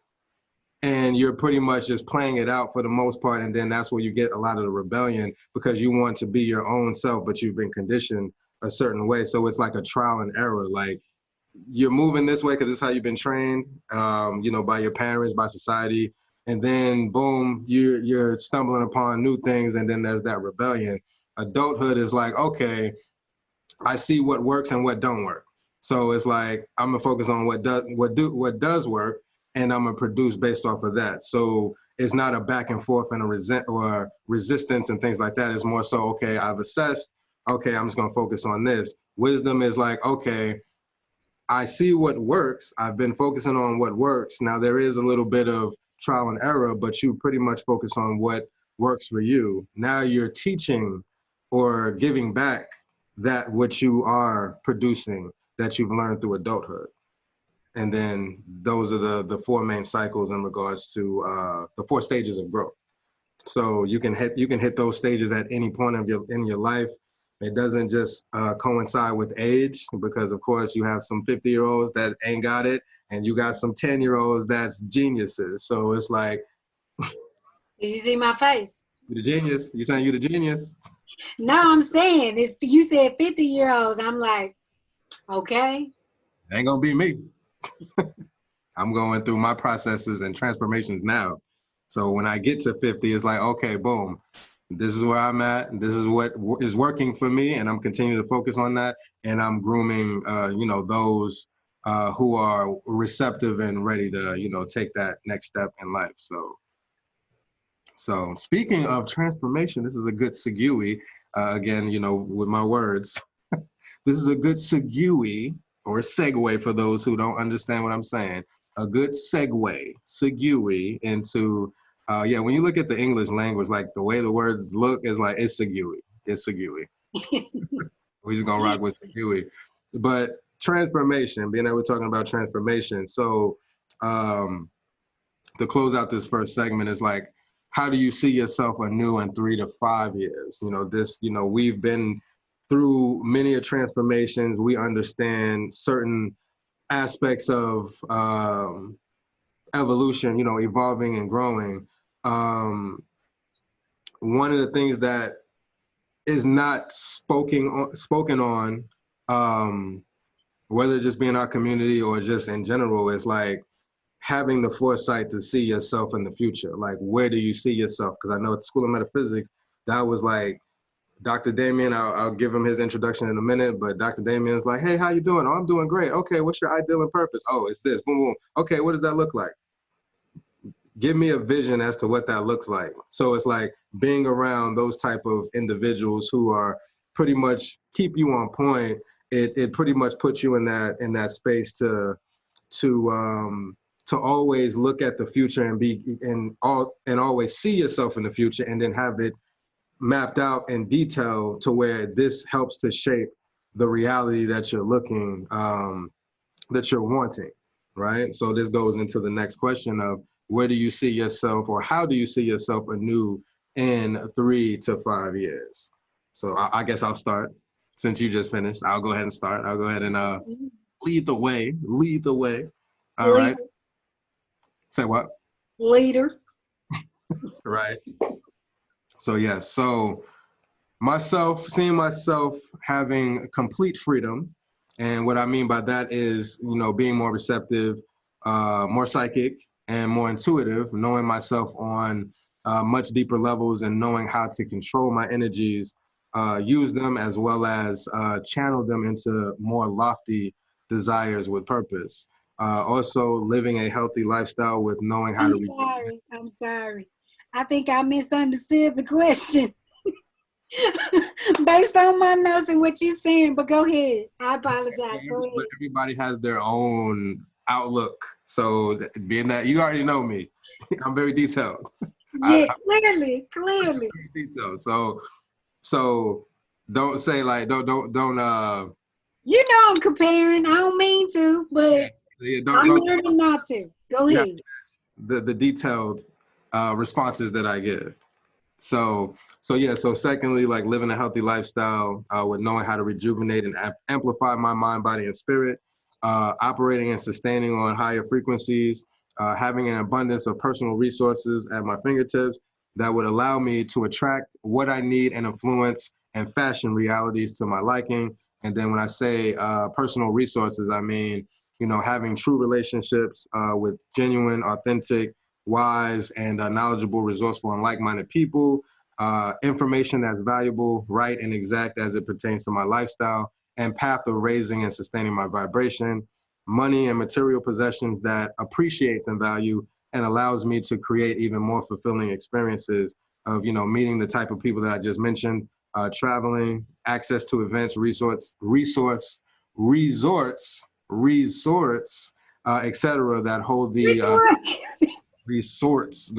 and you're pretty much just playing it out for the most part. And then that's where you get a lot of the rebellion because you want to be your own self, but you've been conditioned a certain way. So it's like a trial and error. Like you're moving this way because this is how you've been trained, you know, by your parents, by society. And then boom, you're stumbling upon new things. And then there's that rebellion. Adulthood is like, okay, I see what works and what don't work. So it's like I'm gonna focus on what does work, and I'm gonna produce based off of that. So it's not a back and forth and a resistance and things like that. It's more so, okay, I've assessed. Okay, I'm just gonna focus on this. Wisdom is like, okay, I see what works. I've been focusing on what works. Now there is a little bit of trial and error, but you pretty much focus on what works for you. Now you're teaching or giving back that what you are producing that you've learned through adulthood. And then those are the 4 main cycles in regards to the 4 stages of growth. So you can hit those stages at any point of in your life. It doesn't just coincide with age, because of course you have some 50-year-olds that ain't got it, and you got some 10-year-olds that's geniuses. So it's like, You see my face? you the genius. You saying you the genius? No, I'm saying it's, you said 50-year-olds. I'm like, okay. Ain't gonna be me. I'm going through my processes and transformations now. So when I get to 50, it's like, okay, boom, this is where I'm at. This is what is working for me, and I'm continuing to focus on that. And I'm grooming, those who are receptive and ready to, take that next step in life. So speaking of transformation, this is a good segue. Again, with my words, this is a good segue or segue for those who don't understand what I'm saying. A good segue into, when you look at the English language, like the way the words look is like, it's segue. It's segue. We're just gonna rock with segue. But transformation, being that we're talking about transformation. So to close out this first segment is like, how do you see yourself anew in 3 to 5 years? We've been through many transformations. We understand certain aspects of evolution, evolving and growing. One of the things that is not spoken on, whether it just be in our community or just in general, is like having the foresight to see yourself in the future. Like, where do you see yourself? Because I know at the School of Metaphysics, that was like, Dr. Damien, I'll give him his introduction in a minute, but Dr. Damien's like, hey, how you doing? Oh, I'm doing great. Okay, what's your ideal and purpose? Oh, it's this, boom, boom. Okay, what does that look like? Give me a vision as to what that looks like. So it's like being around those type of individuals who are pretty much keep you on point. It pretty much puts you in that space to always look at the future and always see yourself in the future, and then have it mapped out in detail to where this helps to shape the reality that you're looking, that you're wanting, right? So this goes into the next question of, where do you see yourself, or how do you see yourself anew in 3 to 5 years? So I guess I'll start. Since you just finished, I'll go ahead and start. I'll go ahead and lead the way. All right. Say what? Leader. Right. So yes. So seeing myself having complete freedom. And what I mean by that is, being more receptive, more psychic, and more intuitive, knowing myself on much deeper levels, and knowing how to control my energies, use them, as well as channel them into more lofty desires with purpose. Also living a healthy lifestyle with knowing how to... I'm sorry. I think I misunderstood the question. Based on my notes and what you're saying, but go ahead. I apologize. Go ahead. But everybody has their own outlook. So being that you already know me, I'm very detailed. Yeah, clearly. Very detailed. So don't say like don't. I'm comparing. I don't mean to, but I'm learning not to. Go ahead. The detailed responses that I give. So secondly, like living a healthy lifestyle with knowing how to rejuvenate and amplify my mind, body, and spirit, operating and sustaining on higher frequencies, having an abundance of personal resources at my fingertips that would allow me to attract what I need and influence and fashion realities to my liking. And then when I say personal resources, I mean, having true relationships with genuine, authentic, wise, and knowledgeable, resourceful, and like-minded people, information that's valuable, right, and exact as it pertains to my lifestyle and path of raising and sustaining my vibration, money and material possessions that appreciates in value and allows me to create even more fulfilling experiences of, meeting the type of people that I just mentioned, traveling, access to events, resorts, etc., that hold the resorts.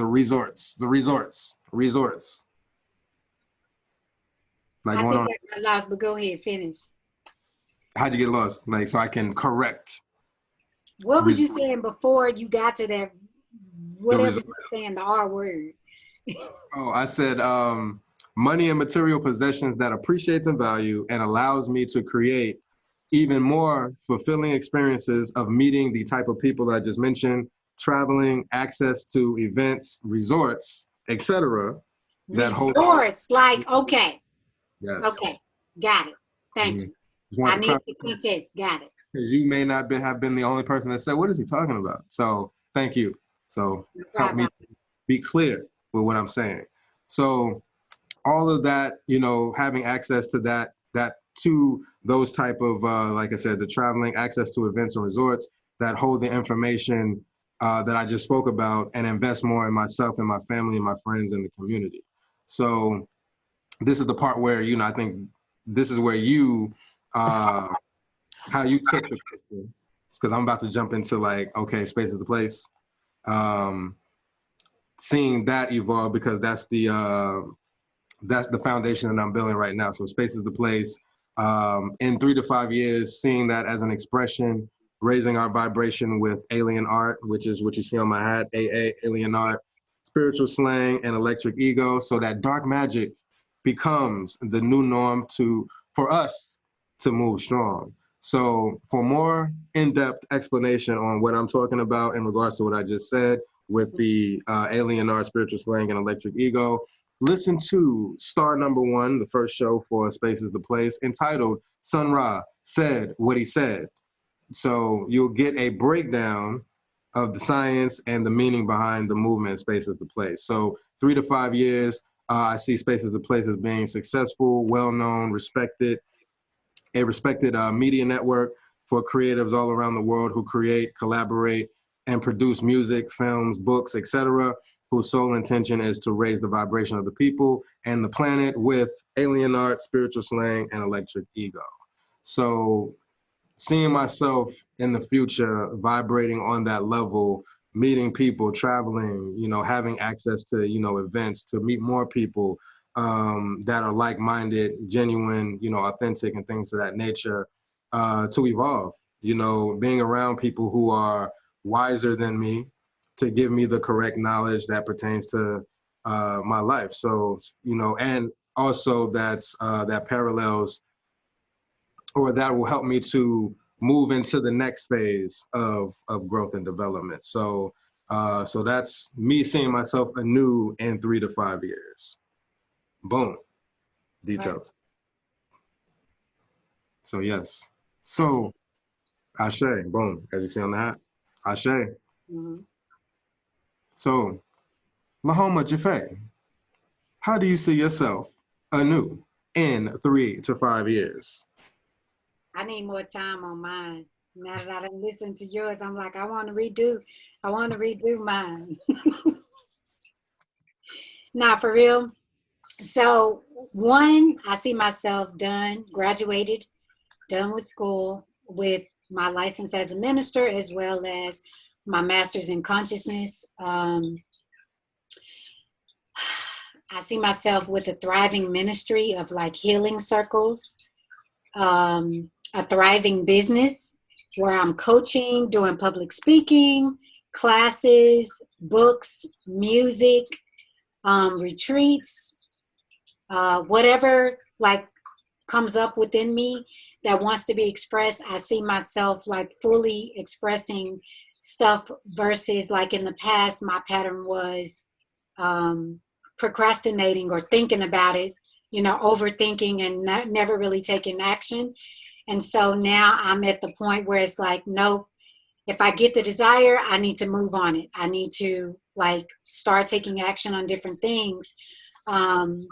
Like, I think I got lost, but go ahead, finish. How'd you get lost? Like, so I can correct. What was you saying before you got to that, whatever you were saying, the R word? Oh, I said money and material possessions that appreciates in value and allows me to create even more fulfilling experiences of meeting the type of people that I just mentioned, traveling, access to events, resorts, etc. Resorts, like, okay. Yes. Okay, got it. Thank you. I need the context, got it. because you may not have been the only person that said, "What is he talking about?" So thank you. So No help me problem. be clear with what I'm saying. So all of that, having access to to those type of, like I said, the traveling, access to events and resorts that hold the information that I just spoke about, and invest more in myself and my family and my friends and the community. So this is the part where, I think this is where uh, how you took the question, because I'm about to jump into like, okay, space is the place. Um, Seeing that evolve, because that's the foundation that I'm building right now. So space is the place. In 3 to 5 years, seeing that as an expression, raising our vibration with alien art, which is what you see on my hat, AA, alien art, spiritual slang, and electric ego. So that dark magic becomes the new norm for us to move strong. So for more in-depth explanation on what I'm talking about in regards to what I just said with the alien art, spiritual slang, and electric ego, listen to Star Number One, the first show for Space is the Place, entitled Sun Ra Said What He Said. So you'll get a breakdown of the science and the meaning behind the movement Space is the Place. So 3 to 5 years, I see Space is the Place as being successful, well-known, a respected media network for creatives all around the world who create, collaborate, and produce music, films, books, etc., whose sole intention is to raise the vibration of the people and the planet with alien art, spiritual slang, and electric ego. So seeing myself in the future vibrating on that level, meeting people, traveling, having access to, events, to meet more people that are like-minded, genuine, authentic, and things of that nature, to evolve, being around people who are wiser than me, to give me the correct knowledge that pertains to my life. So, and also that parallels, or that will help me to move into the next phase of growth and development. So that's me seeing myself anew in 3 to 5 years. Boom. Right. Details. So yes. I see. So Ashe, boom, as you see on the hat. Ashe. Mhm. So Lahoma, JeFaye, how do you see yourself anew in 3 to 5 years? I need more time on mine. Now that I done listened to yours, I'm like, I want to redo mine. Nah, for real. So one, I see myself done, graduated, done with school, with my license as a minister, as well as my master's in consciousness. I see myself with a thriving ministry of like healing circles, a thriving business where I'm coaching, doing public speaking, classes, books, music, retreats, whatever like comes up within me that wants to be expressed. I see myself like fully expressing stuff versus like in the past, my pattern was procrastinating or thinking about it, overthinking and never really taking action. And so now I'm at the point where it's like, nope, if I get the desire, I need to move on it. I need to like start taking action on different things. Um,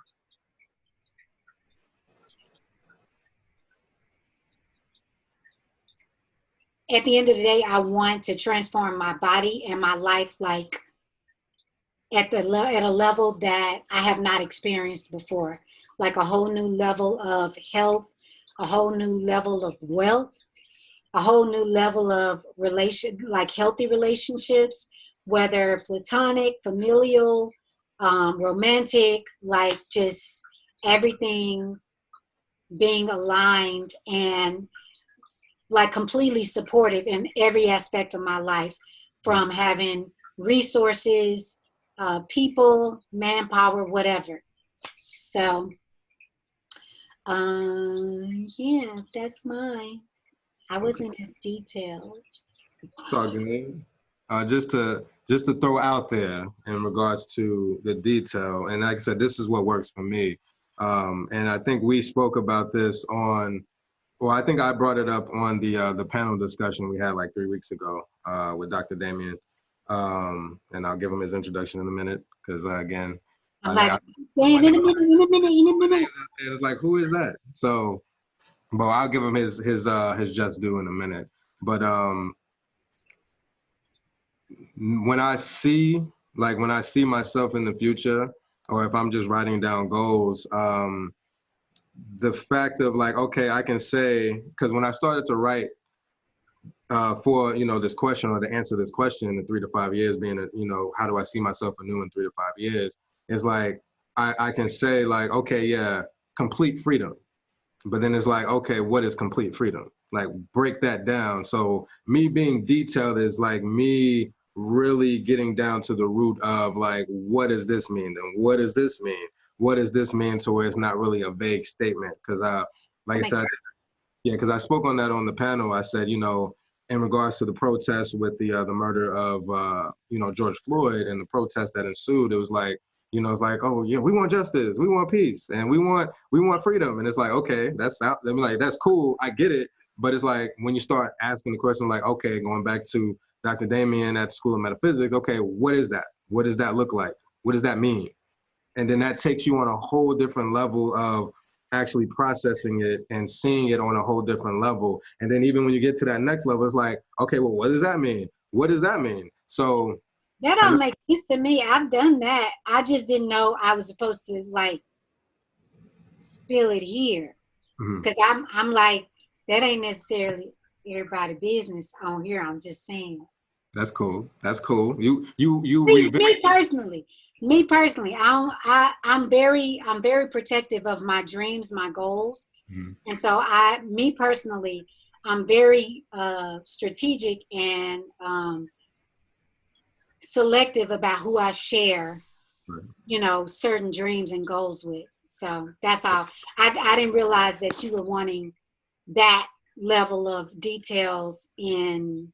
at the end of the day, I want to transform my body and my life like at a level that I have not experienced before, like a whole new level of health, a whole new level of wealth, a whole new level of like healthy relationships, whether platonic, familial, romantic, like just everything being aligned and like completely supportive in every aspect of my life, from having resources, people, manpower, whatever. So, yeah, that's mine. I Okay. wasn't as detailed. It's all good. Just to throw out there in regards to the detail, and like I said, this is what works for me. And I think we spoke about this on Well, I think I brought it up on the panel discussion we had like 3 weeks ago with Dr. Damien, and I'll give him his introduction in a minute because again, I'm like like, saying in a minute, in a minute, in a minute. it's like, who is that? So, but I'll give him his just due in a minute. But when I see myself in the future, or if I'm just writing down goals, the fact of like, okay, I can say, because when I started to write for this question, or to answer this question in the 3 to 5 years, being how do I see myself anew in 3 to 5 years, it's like I can say like, okay, yeah, complete freedom. But then it's like, okay, what is complete freedom? Like, break that down. So me being detailed is like me really getting down to the root of like, what does this mean? Then what does this mean? What does this mean, to where it's not really a vague statement? Because like I said, yeah, because I spoke on that on the panel. I said, in regards to the protest with the murder of George Floyd, and the protest that ensued, it was like, it's like, oh yeah, we want justice, we want peace, and we want freedom. And it's like, okay, that's cool, I get it. But it's like, when you start asking the question, like, okay, going back to Dr. Damien at the School of Metaphysics, okay, what is that? What does that look like? What does that mean? And then that takes you on a whole different level of actually processing it and seeing it on a whole different level. And then even when you get to that next level, it's like, okay, well, what does that mean? What does that mean? So that don't make sense to me. I've done that. I just didn't know I was supposed to like spill it here, because I'm like, that ain't necessarily everybody business on here. I'm just saying. That's cool. That's cool. Me personally, I'm very protective of my dreams, my goals. And so me personally, I'm very strategic and selective about who I share, certain dreams and goals with. So that's all. I didn't realize that you were wanting that level of details in.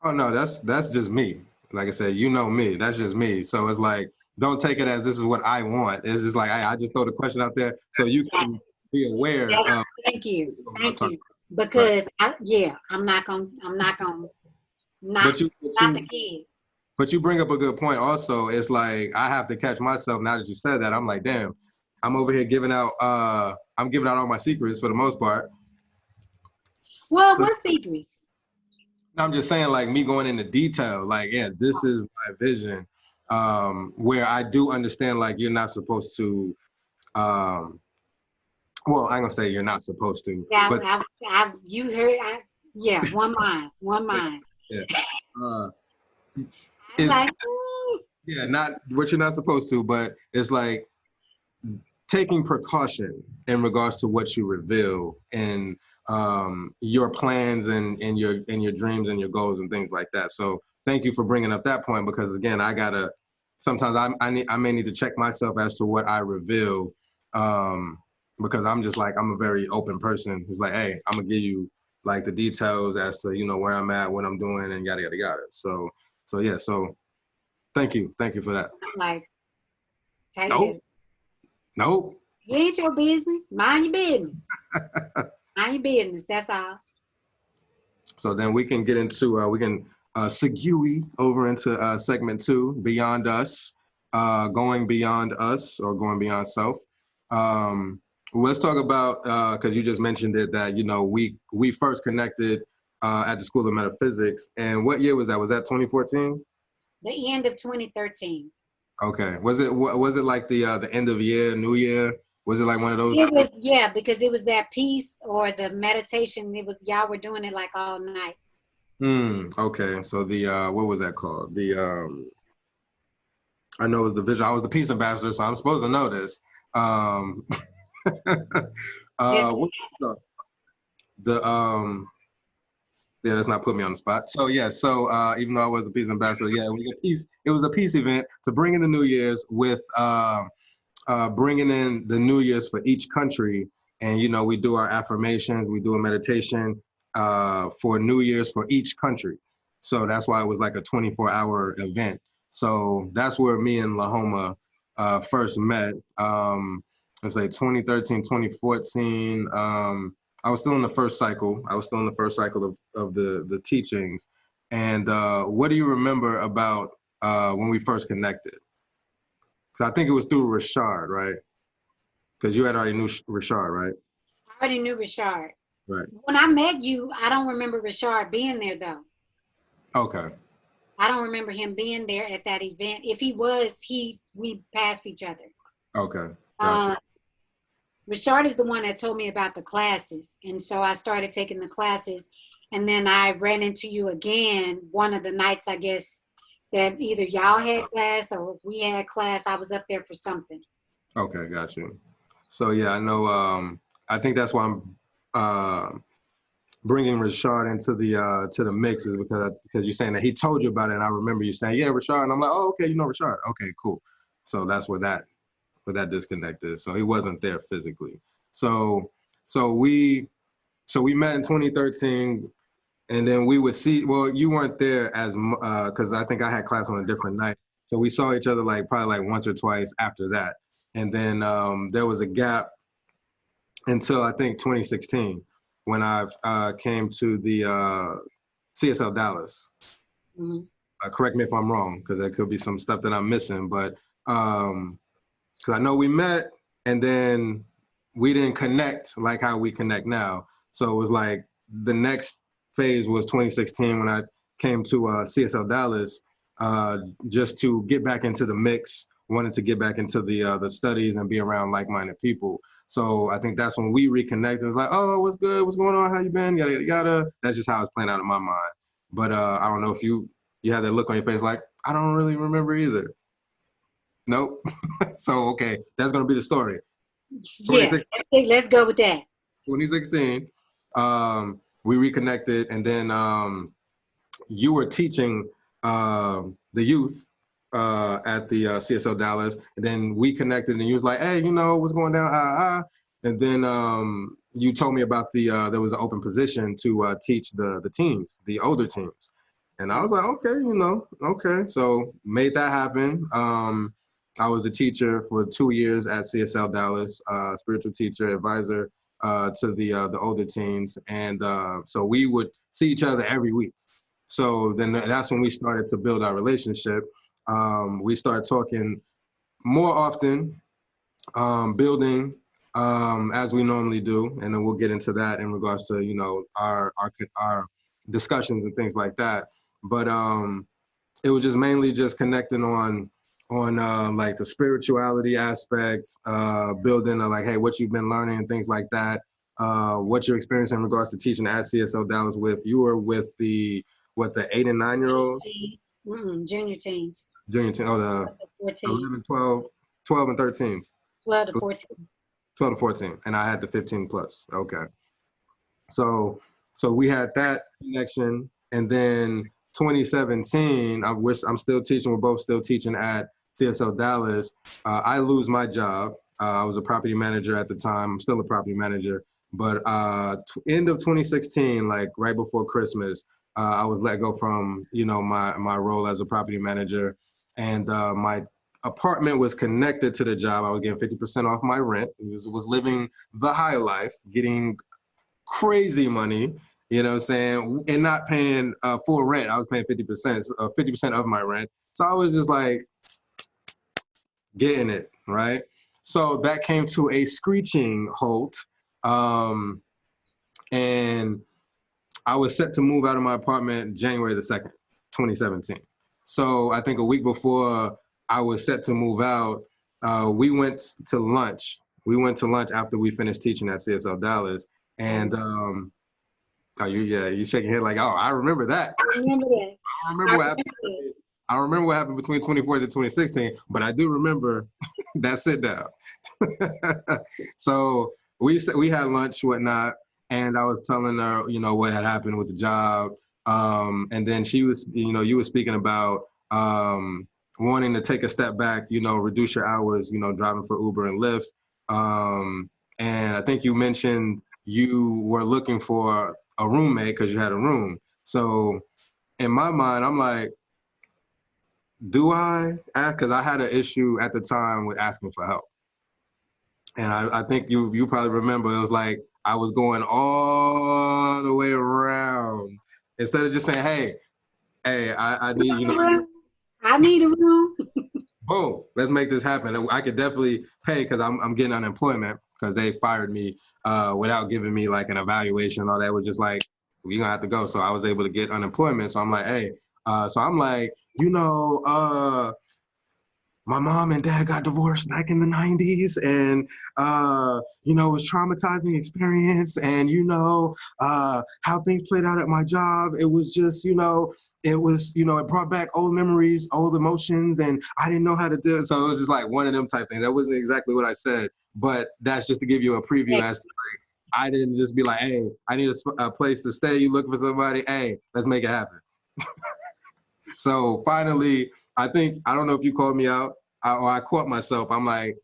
Oh no, that's just me. Like I said, me. That's just me. So it's like, don't take it as this is what I want. It's just like, I just throw the question out there so you can be aware. Thank you. Because I'm not gonna not the kid. But you bring up a good point. Also, it's like, I have to catch myself now that you said that. I'm like, damn, I'm over here giving out. I'm giving out all my secrets for the most part. Well, what secrets? I'm just saying, like, me going into detail, like, yeah, this is my vision, where I do understand, like, you're not supposed to, well, I'm gonna say you're not supposed to. Yeah, but you heard, one mind. Yeah. It's like, yeah, not what you're not supposed to, but it's like taking precaution in regards to what you reveal, and your plans and your dreams and your goals and things like that. So thank you for bringing up that point, because again, sometimes I may need to check myself as to what I reveal, because I'm just like, I'm a very open person. It's like, hey, I'm gonna give you like the details as to where I'm at, what I'm doing, and yada yada yada. So yeah, so thank you for that. I'm like, Nope. It ain't your business. Mind your business. Mind your business. That's all. So then we can get into segue over into segment 2, Beyond Us, going beyond us, or going beyond self. Let's talk about, because you just mentioned it, that we first connected at the School of Metaphysics. And what year was that? Was that 2014? The end of 2013. Okay. Was it like the end of year, New Year? Was it like one of those? It was, yeah, because it was that piece or the meditation. It was, y'all were doing it like all night. Okay. So the what was that called? The I know it was the vision. I was the peace ambassador, so I'm supposed to know this. Yeah, let's not put me on the spot. So yeah, even though I was the peace ambassador, yeah, it was a peace event to bring in the New Year's with bringing in the New Year's for each country. And we do our affirmations, we do a meditation for New Year's for each country. So that's why it was like a 24-hour event. So that's where me and Lahoma first met. Let's say 2013, 2014. I was still in the first cycle. I was still in the first cycle of the teachings. And what do you remember about when we first connected? Because I think it was through Rashard, right? Because you had already knew Rashard, right? I already knew Rashard. Right. When I met you, I don't remember Rashard being there though. Okay. I don't remember him being there at that event. If he was, we passed each other. Okay. Gotcha. Rashard is the one that told me about the classes. And so I started taking the classes. And then I ran into you again one of the nights, I guess, that either y'all had class or we had class. I was up there for something. Okay, got you. So yeah, I know. I think that's why I'm bringing Rashard into the to the mix is because you're saying that he told you about it, and I remember you saying, "Yeah, Rashard," and I'm like, "Oh, okay, you know Rashard. Okay, cool." So that's where that disconnect is. So he wasn't there physically. So we met in 2013, and then we would see. Well, you weren't there as because I think I had class on a different night. So we saw each other like probably like once or twice after that. And then there was a gap until I think 2016 when I came to the CSL Dallas. Mm-hmm. Correct me if I'm wrong, because there could be some stuff that I'm missing. But because I know we met and then we didn't connect like how we connect now. So it was like the next phase was 2016 when I came to CSL Dallas just to get back into the mix. Wanted to get back into the studies and be around like-minded people. So I think that's when we reconnected. It's like, oh, what's good? What's going on? How you been? Yada, yada, yada. That's just how it's playing out in my mind. But I don't know if you had that look on your face like, I don't really remember either. Nope. So, okay, that's going to be the story. Yeah, let's go with that. 2016, we reconnected, and then you were teaching the youth at the CSL Dallas, and then we connected, and you was like, hey, you know, what's going down? And then you told me about there was an open position to teach the teams, the older teams. And I was like, okay, you know, okay. So made that happen. I was a teacher for 2 years at CSL Dallas, spiritual teacher, advisor to the older teens. And so we would see each other every week. So then that's when we started to build our relationship. We started talking more often, building as we normally do, and then we'll get into that in regards to, you know, our discussions and things like that. But it was just mainly just connecting on like the spirituality aspect, building like, hey, what you've been learning and things like that. What you're experiencing in regards to teaching at CSL Dallas with. You were with the 8 and 9 year olds? Junior teens. Junior teens, oh, the 14. 11, 12 and 13s. 12 to 14. 12 to 14, and I had the 15 plus. Okay. So we had that connection, and then 2017, I'm still teaching. We're both still teaching at CSL Dallas. I lose my job. I was a property manager at the time. I'm still a property manager. But end of 2016, like right before Christmas, I was let go from, you know, my role as a property manager, and my apartment was connected to the job. I was getting 50% off my rent. Was living the high life, getting crazy money, you know what I'm saying, and not paying full rent. I was paying 50% of my rent. So I was just like getting it, right? So that came to a screeching halt. And I was set to move out of my apartment January the 2nd, 2017. So I think a week before I was set to move out, we went to lunch. We went to lunch after we finished teaching at CSL Dallas. And you're shaking your head like, oh, I remember that. I remember that. I remember what happened between 2014 and 2016, but I do remember that sit down. So we had lunch, whatnot, and I was telling her, you know, what had happened with the job. And then she was, you know, you were speaking about wanting to take a step back, you know, reduce your hours, you know, driving for Uber and Lyft. And I think you mentioned you were looking for a roommate because you had a room. So in my mind, I'm like, do I? Because I had an issue at the time with asking for help. And I think you probably remember, it was like, I was going all the way around instead of just saying, hey, I need, I need a room. boom, let's make this happen. I could definitely pay because I'm getting unemployment because they fired me without giving me like an evaluation. All that was just like, you're gonna have to go. So I was able to get unemployment. So I'm like, hey, so I'm like, my mom and dad got divorced back in the 90s, and it was traumatizing experience, and how things played out at my job. It was just, it brought back old memories, old emotions, and I didn't know how to do it. So it was just like one of them type things. That wasn't exactly what I said, but that's just to give you a preview as to like, I didn't just be like, hey, I need a place to stay. You looking for somebody? Hey, let's make it happen. So finally, I don't know if you called me out or I caught myself. I'm like,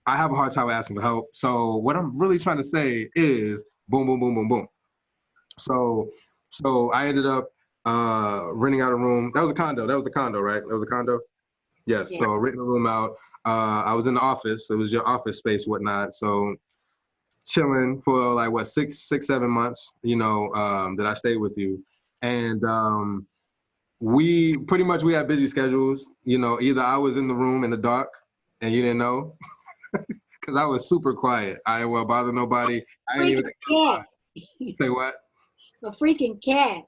I have a hard time asking for help. So what I'm really trying to say is boom, boom, boom, boom, boom. So I ended up renting out a room. That was a condo. That was a condo, right? That was a condo? Yes. Yeah. So renting a room out. I was in the office. It was your office space, whatnot. So chilling for like, 6-7 months, that I stayed with you. And we had busy schedules. Either I was in the room in the dark and you didn't know, because I was super quiet. I didn't want to bother nobody. I didn't even cat. Say what? A freaking cat.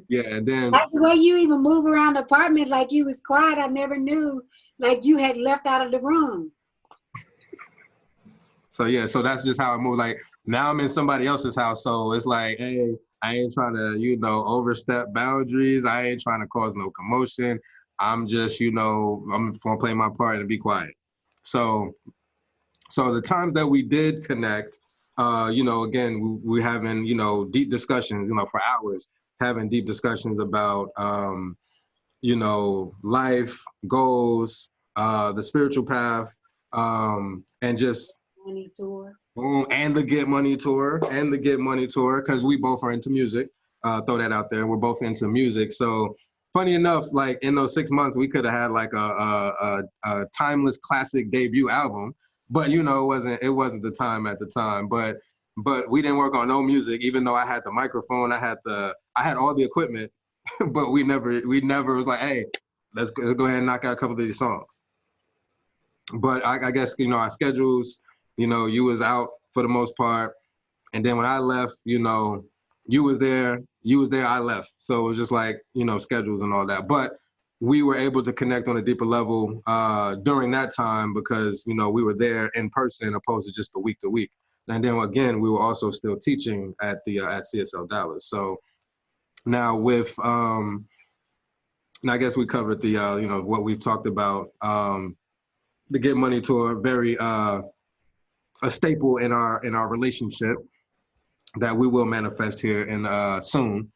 Yeah, and then like the way you even move around the apartment like you was quiet, I never knew like you had left out of the room. So yeah, so that's just how I move. Like now I'm in somebody else's house, so it's like, hey, I ain't trying to, overstep boundaries. I ain't trying to cause no commotion. I'm just, I'm gonna play my part and be quiet. So the times that we did connect, again, we having, deep discussions, for hours, having deep discussions about, life, goals, the spiritual path, and just money tour. And the Get Money tour, because we both are into music. Throw that out there. We're both into music. So funny enough, like in those 6 months, we could have had like a timeless classic debut album, but it wasn't the time at the time. But we didn't work on no music, even though I had the microphone, I had all the equipment, but we never was like, hey, let's go ahead and knock out a couple of these songs. But I guess our schedules. You was out for the most part. And then when I left, you was there, I left. So it was just like, schedules and all that. But we were able to connect on a deeper level during that time because, we were there in person opposed to just a week to week. And then again, we were also still teaching at CSL Dallas. So now with, and I guess we covered the, what we've talked about, the Get Money tour, very, a staple in our relationship that we will manifest here in soon.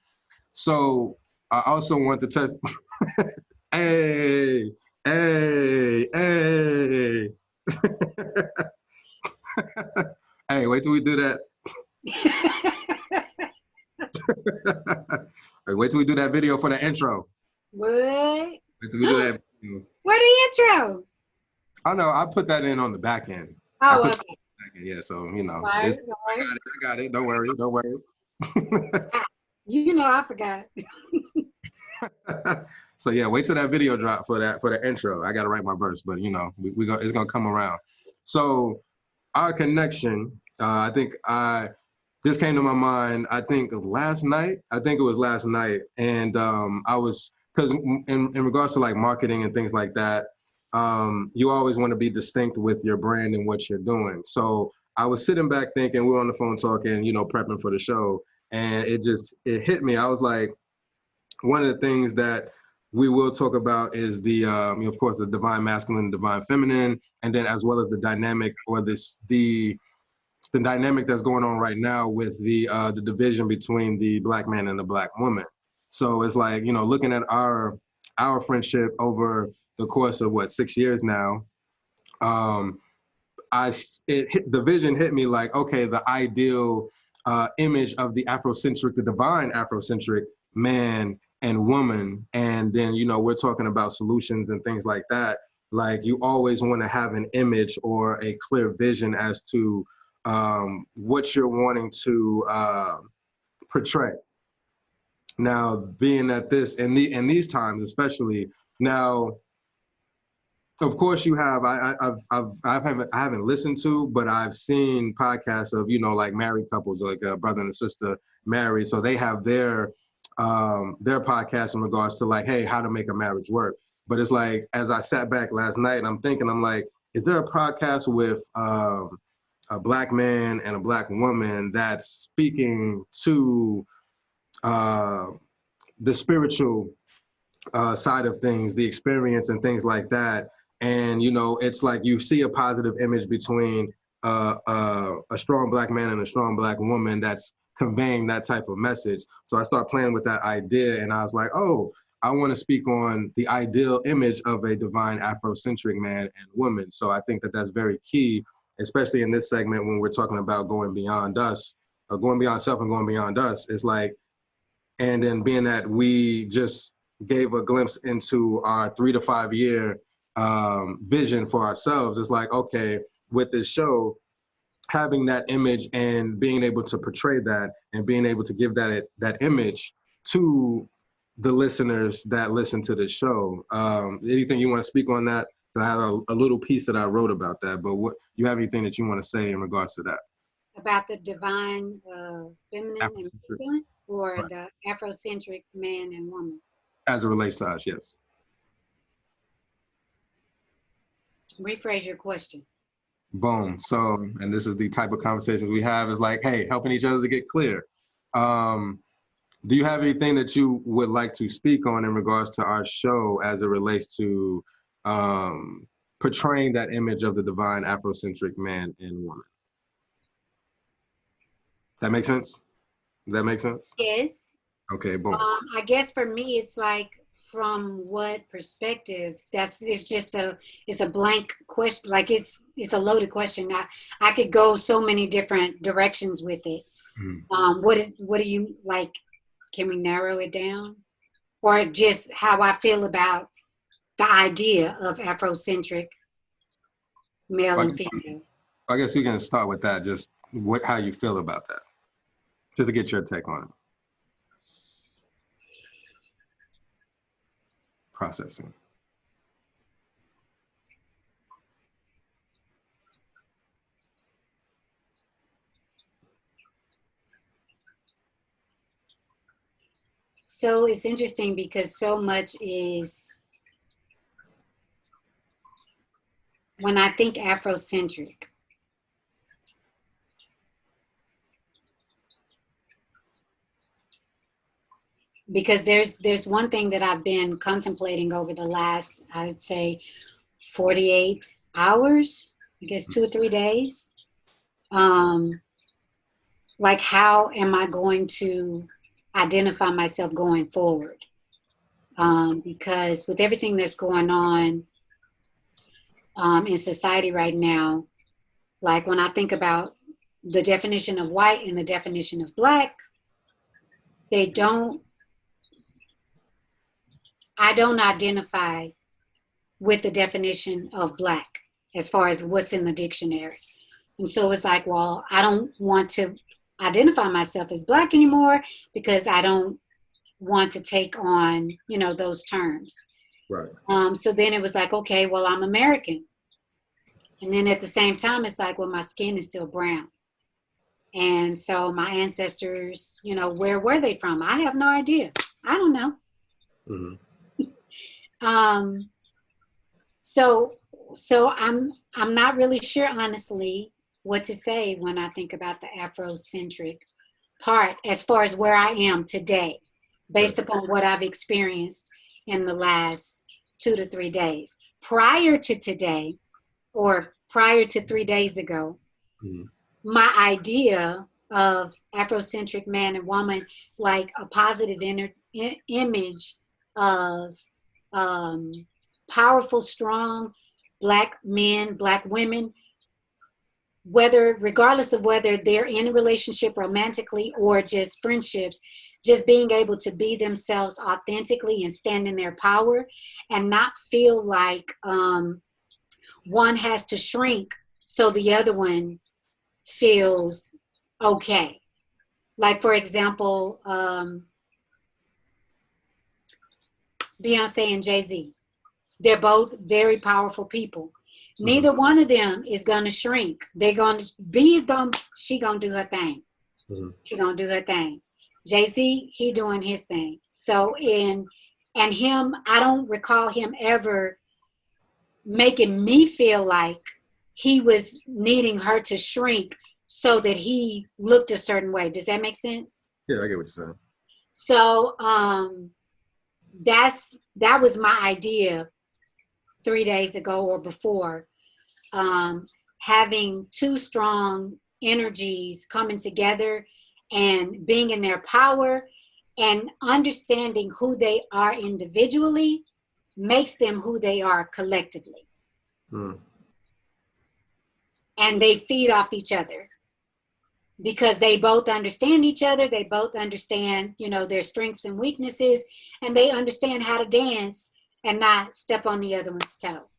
So I also want to touch. Hey. Hey, wait till we do that. Wait till we do that video for the intro. What? Wait till we do that. Where the intro? Oh no, I put that in on the back end. Oh, okay. Yeah, so I got it. Don't worry. I forgot. So yeah, wait till that video drop for the intro. I gotta write my verse, but it's gonna come around. So our connection, I think this came to my mind. I think it was last night, and I was because in regards to like marketing and things like that. You always want to be distinct with your brand and what you're doing. So I was sitting back thinking, we were on the phone talking, prepping for the show. And it hit me. I was like, one of the things that we will talk about is the, of course, the divine masculine, divine feminine, and then as well as the dynamic or the dynamic that's going on right now with the division between the Black man and the Black woman. So it's like, looking at our friendship over the course of 6 years now, the vision hit me like, okay, the ideal image of the divine Afrocentric man and woman. And then, we're talking about solutions and things like that. Like you always want to have an image or a clear vision as to what you're wanting to portray. Now, being at this in these times, especially now, of course, you have. I haven't listened to, but I've seen podcasts of like married couples, like a brother and a sister married, so they have their podcast in regards to like, hey, how to make a marriage work. But it's like, as I sat back last night, I'm like, is there a podcast with a Black man and a Black woman that's speaking to the spiritual side of things, the experience and things like that? And, it's like you see a positive image between a strong Black man and a strong Black woman that's conveying that type of message. So I started playing with that idea, and I was like, oh, I want to speak on the ideal image of a divine Afrocentric man and woman. So I think that that's very key, especially in this segment when we're talking about going beyond us, or going beyond self and going beyond us. It's like, and then being that we just gave a glimpse into our 3 to 5 year vision for ourselves, it's like, okay, with this show, having that image and being able to portray that and being able to give that image to the listeners that listen to the show. Anything you want to speak on that? I have a little piece that I wrote about that, but what you have anything that you want to say in regards to that? About the divine feminine and masculine, or right. The Afrocentric man and woman? As it relates to us, yes. Rephrase your question. Boom. So, and this is the type of conversations we have, is like, hey, helping each other to get clear. Do you have anything that you would like to speak on in regards to our show as it relates to portraying that image of the divine Afrocentric man and woman? That make sense? Does that make sense? Yes. Okay, boom. I guess for me, it's like, from what perspective? It's a blank question. Like it's a loaded question. I could go so many different directions with it. Mm-hmm. What do you like? Can we narrow it down, or just how I feel about the idea of Afrocentric male and female? I guess you can start with that. Just how you feel about that, just to get your take on it. Processing. So it's interesting because so much is, when I think Afrocentric, because there's one thing that I've been contemplating over the last, I'd say, 48 hours, I guess 2 or 3 days. Like, how am I going to identify myself going forward? Because with everything that's going on in society right now, like when I think about the definition of white and the definition of Black, I don't identify with the definition of Black as far as what's in the dictionary. And so it's like, well, I don't want to identify myself as Black anymore because I don't want to take on, those terms. Right. So then it was like, okay, well, I'm American. And then at the same time, it's like, well, my skin is still brown. And so my ancestors, where were they from? I have no idea. I don't know. Mm-hmm. So I'm not really sure, honestly, what to say when I think about the Afrocentric part as far as where I am today, based upon what I've experienced in the last 2 to 3 days. Prior to today, or prior to 3 days ago, mm-hmm. my idea of Afrocentric man and woman, like a positive image of powerful, strong Black men, Black women, regardless of whether they're in a relationship romantically or just friendships, just being able to be themselves authentically and stand in their power and not feel like one has to shrink so the other one feels okay. Like, for example, Beyonce and Jay-Z. They're both very powerful people. Neither one of them is gonna shrink. They're gonna she gonna do her thing. She gonna do her thing. Jay-Z, he doing his thing. So and him, I don't recall him ever making me feel like he was needing her to shrink so that he looked a certain way. Does that make sense? Yeah, I get what you're saying. So that was my idea 3 days ago or before, having two strong energies coming together and being in their power and understanding who they are individually makes them who they are collectively. And they feed off each other because they both understand each other. They both understand, their strengths and weaknesses, and they understand how to dance and not step on the other one's toe.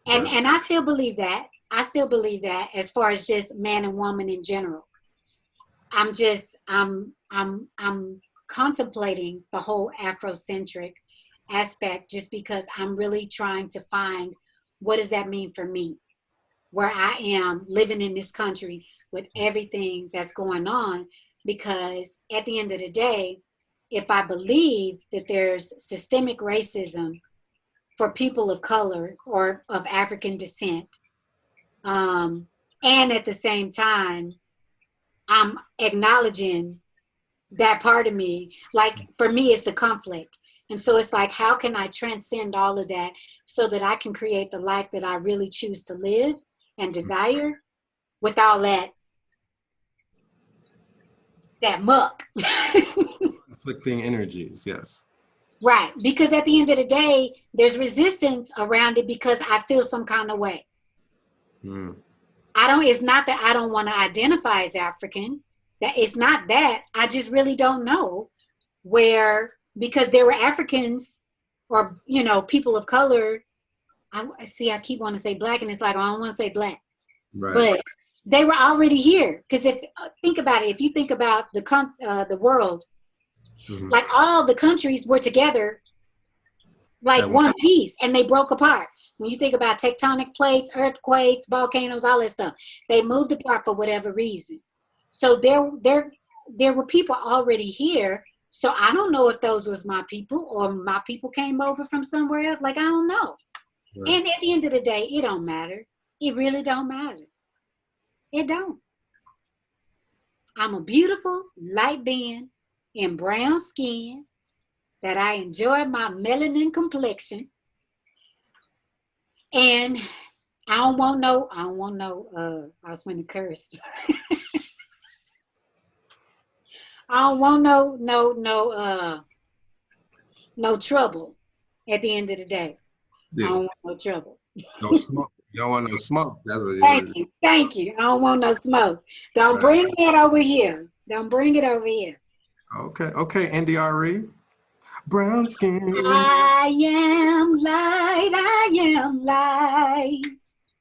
And I still believe that. I still believe that as far as just man and woman in general. I'm contemplating the whole Afrocentric aspect just because I'm really trying to find what does that mean for me, where I am living in this country with everything that's going on. Because at the end of the day, if I believe that there's systemic racism for people of color or of African descent, and at the same time, I'm acknowledging that part of me, like for me, it's a conflict. And so it's like, how can I transcend all of that so that I can create the life that I really choose to live and desire with all that muck? Conflicting energies, yes. Right. Because at the end of the day, there's resistance around it because I feel some kind of way. It's not that I don't want to identify as African. That it's not that. I just really don't know where, because there were Africans or, people of color. I keep wanting to say black, and it's like, I don't want to say black. Right. But they were already here. Because think about it, if you think about the world, like all the countries were together like one piece, and they broke apart. When you think about tectonic plates, earthquakes, volcanoes, all that stuff, they moved apart for whatever reason. So there were people already here. So I don't know if those was my people or my people came over from somewhere else. Like, I don't know. Right. And at the end of the day, it don't matter. It really don't matter. It don't. I'm a beautiful light being in brown skin that I enjoy my melanin complexion. And I was going to curse. I don't want no trouble at the end of the day. Yeah. I don't want no trouble. No smoke. You don't want no smoke. Thank you. I don't want no smoke. Don't bring that over here. Don't bring it over here. Okay, NDRE. Brown skin. I am light.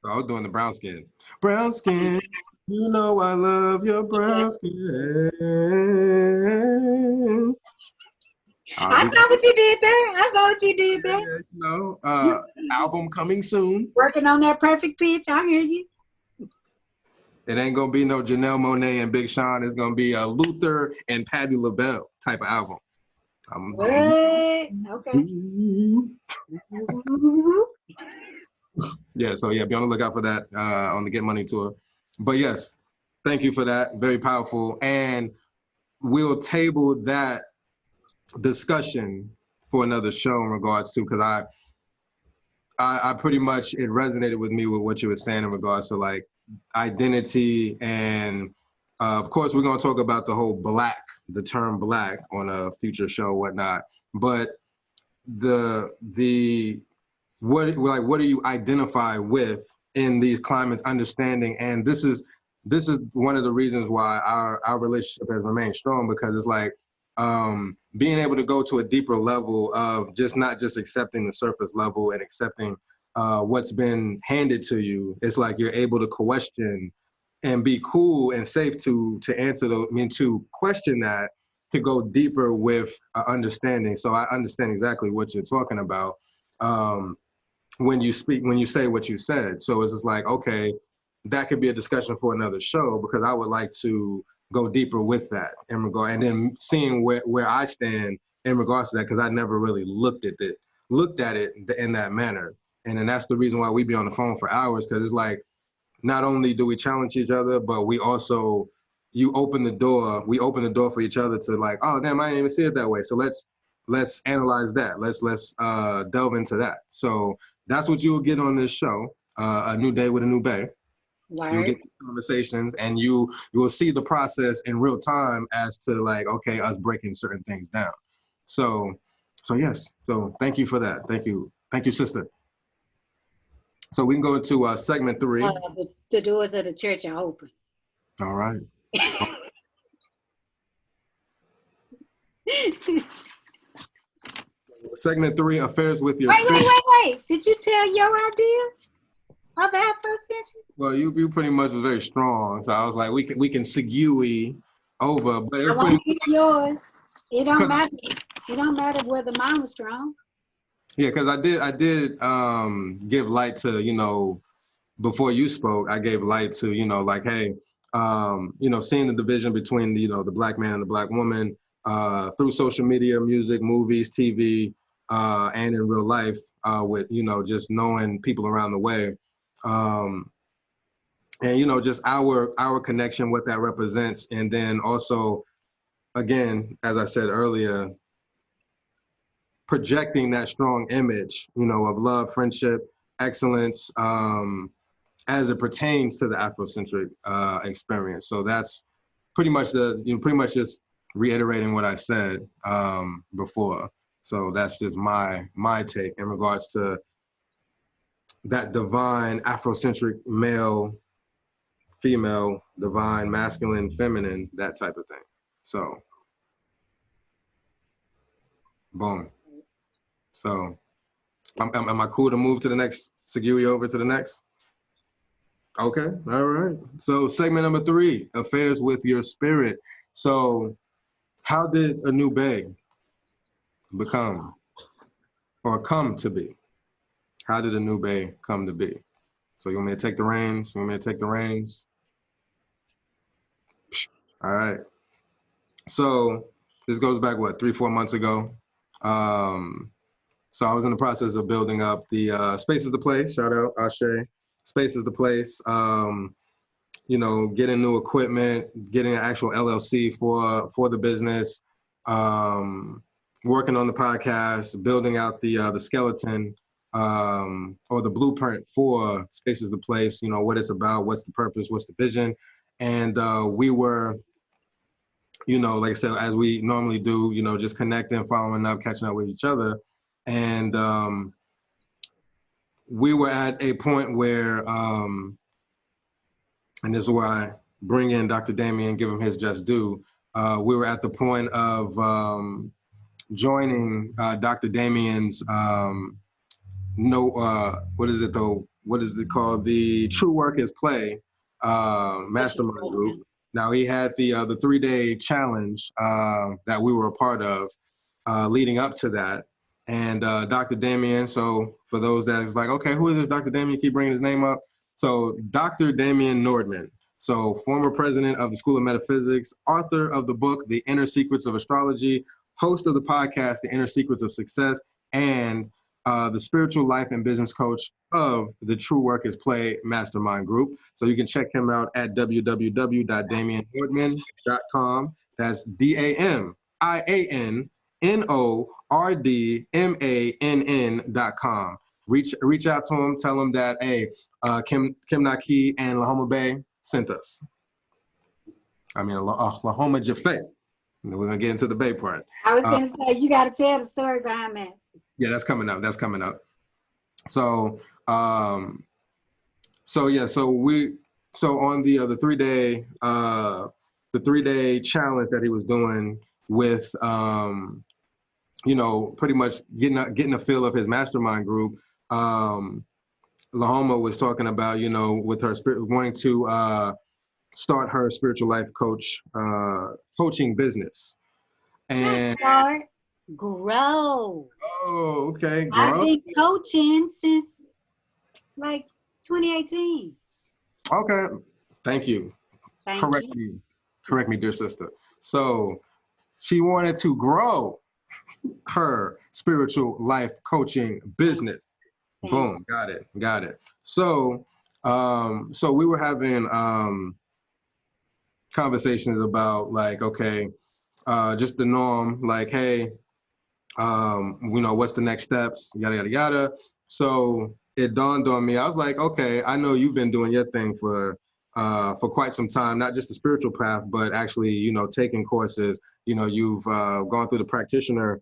So I was doing the brown skin. Brown skin. You know I love your brown skin. I saw what you did there. Album coming soon. Working on that perfect pitch. I hear you. It ain't gonna be no Janelle Monáe and Big Sean. It's gonna be a Luther and Patti LaBelle type of album. Okay. Yeah, so be on the lookout for that on the Get Money tour. But yes, thank you for that. Very powerful. And we'll table that discussion for another show in regards to, because I pretty much, it resonated with me with what you were saying in regards to like identity. And of course, we're going to talk about the term black on a future show, whatnot. But what do you identify with in these climates, understanding? And this is one of the reasons why our relationship has remained strong, because it's like being able to go to a deeper level of not just accepting the surface level and accepting what's been handed to you. It's like you're able to question and be cool and safe to answer to question that, to go deeper with understanding. So I understand exactly what you're talking about when you say what you said. So it's just like, okay, that could be a discussion for another show, because I would like to go deeper with that in regard, and then seeing where I stand in regards to that, because I never really looked at it in that manner. And then that's the reason why we be on the phone for hours, because it's like, not only do we challenge each other, but we also, we open the door for each other to like, oh damn, I didn't even see it that way. So let's analyze that. Let's delve into that. So that's what you will get on this show, A New Day with Anu Bey. You'll get conversations, and you will see the process in real time as to like, okay, us breaking certain things down. So yes. So thank you for that. Thank you, sister. So we can go into segment 3. The doors of the church are open. All right. Segment 3, affairs with your spirit. Wait. Did you tell your idea of Afrocentric? Well, you pretty much was very strong, so I was like, we can segue over, but I want to hear yours. It don't matter. It don't matter whether mine was strong. Yeah, because I did give light to, before you spoke, I gave light to, like, hey, seeing the division between the black man and the black woman through social media, music, movies, TV, and in real life, with just knowing people around the way. And just our connection, what that represents, and then also, again, as I said earlier, projecting that strong image, of love, friendship, excellence, as it pertains to the Afrocentric experience. So that's pretty much just reiterating what I said before. So that's just my take in regards to that divine Afrocentric male, female, divine, masculine, feminine, that type of thing. So, boom. So, am I cool to move to the next, segue over to the next? Okay, all right. So segment number 3, affairs with your spirit. So how did Anu Bey become or come to be? How did Anu Bey come to be? So you want me to take the reins? All right. So this goes back, 3-4 months ago. So I was in the process of building up the Space is the Place. Shout out Ashe. Space is the Place. Getting new equipment, getting an actual LLC for the business, working on the podcast, building out the skeleton or the blueprint for Space is the Place. What it's about, what's the purpose, what's the vision, and we were, like I said, as we normally do, just connecting, following up, catching up with each other, and we were at a point where, and this is where I bring in Dr. Damien, give him his just due. We were at the point of joining Dr. Damien's, what is it called? The True Work is Play mastermind group. Now he had the 3-day challenge that we were a part of leading up to that. And Dr. Damien, so for those that is like, okay, who is this Dr. Damien? You keep bringing his name up. So Dr. Damien Nordman, so former president of the School of Metaphysics, author of the book, The Inner Secrets of Astrology, host of the podcast, The Inner Secrets of Success, and the spiritual life and business coach of the True Work is Play Mastermind Group. So you can check him out at www.damiennordman.com. That's DAMIANNORDMANN.com. Reach out to him, tell him that, hey, Khem Naki and Lahoma Bey sent us. I mean, Lahoma JeFaye. We're going to get into the Bay part. I was going to say, you got to tell the story behind that. Yeah, that's coming up. So, on the 3-day challenge that he was doing with, pretty much getting a feel of his mastermind group, Lahoma was talking about, with her spirit, wanting to start her spiritual life coaching business. And Start, grow. oh, okay, I've grow. been coaching since like 2018. Okay, thank you. Thank Correct you. me, dear sister. So she wanted to grow her spiritual life coaching business. Boom, got it. So, so we were having conversations about like, okay, just the norm, like, hey, what's the next steps, yada yada yada. So it dawned on me. I was like, okay, I know you've been doing your thing for quite some time, not just the spiritual path, but actually, taking courses. You've gone through the practitioner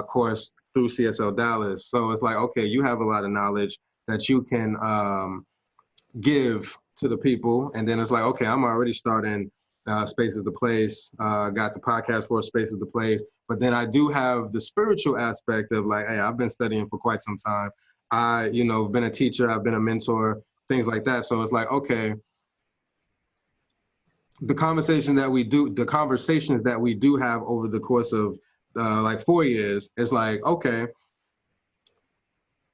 course through CSL Dallas. So it's like, okay, you have a lot of knowledge that you can give to the people. And then it's like, okay, I'm already starting Space is the Place, got the podcast for Space is the Place. But then I do have the spiritual aspect of like, hey, I've been studying for quite some time. Been a teacher, I've been a mentor, things like that. So it's like, okay, the conversations that we do have over the course of like 4 years, it's like, okay,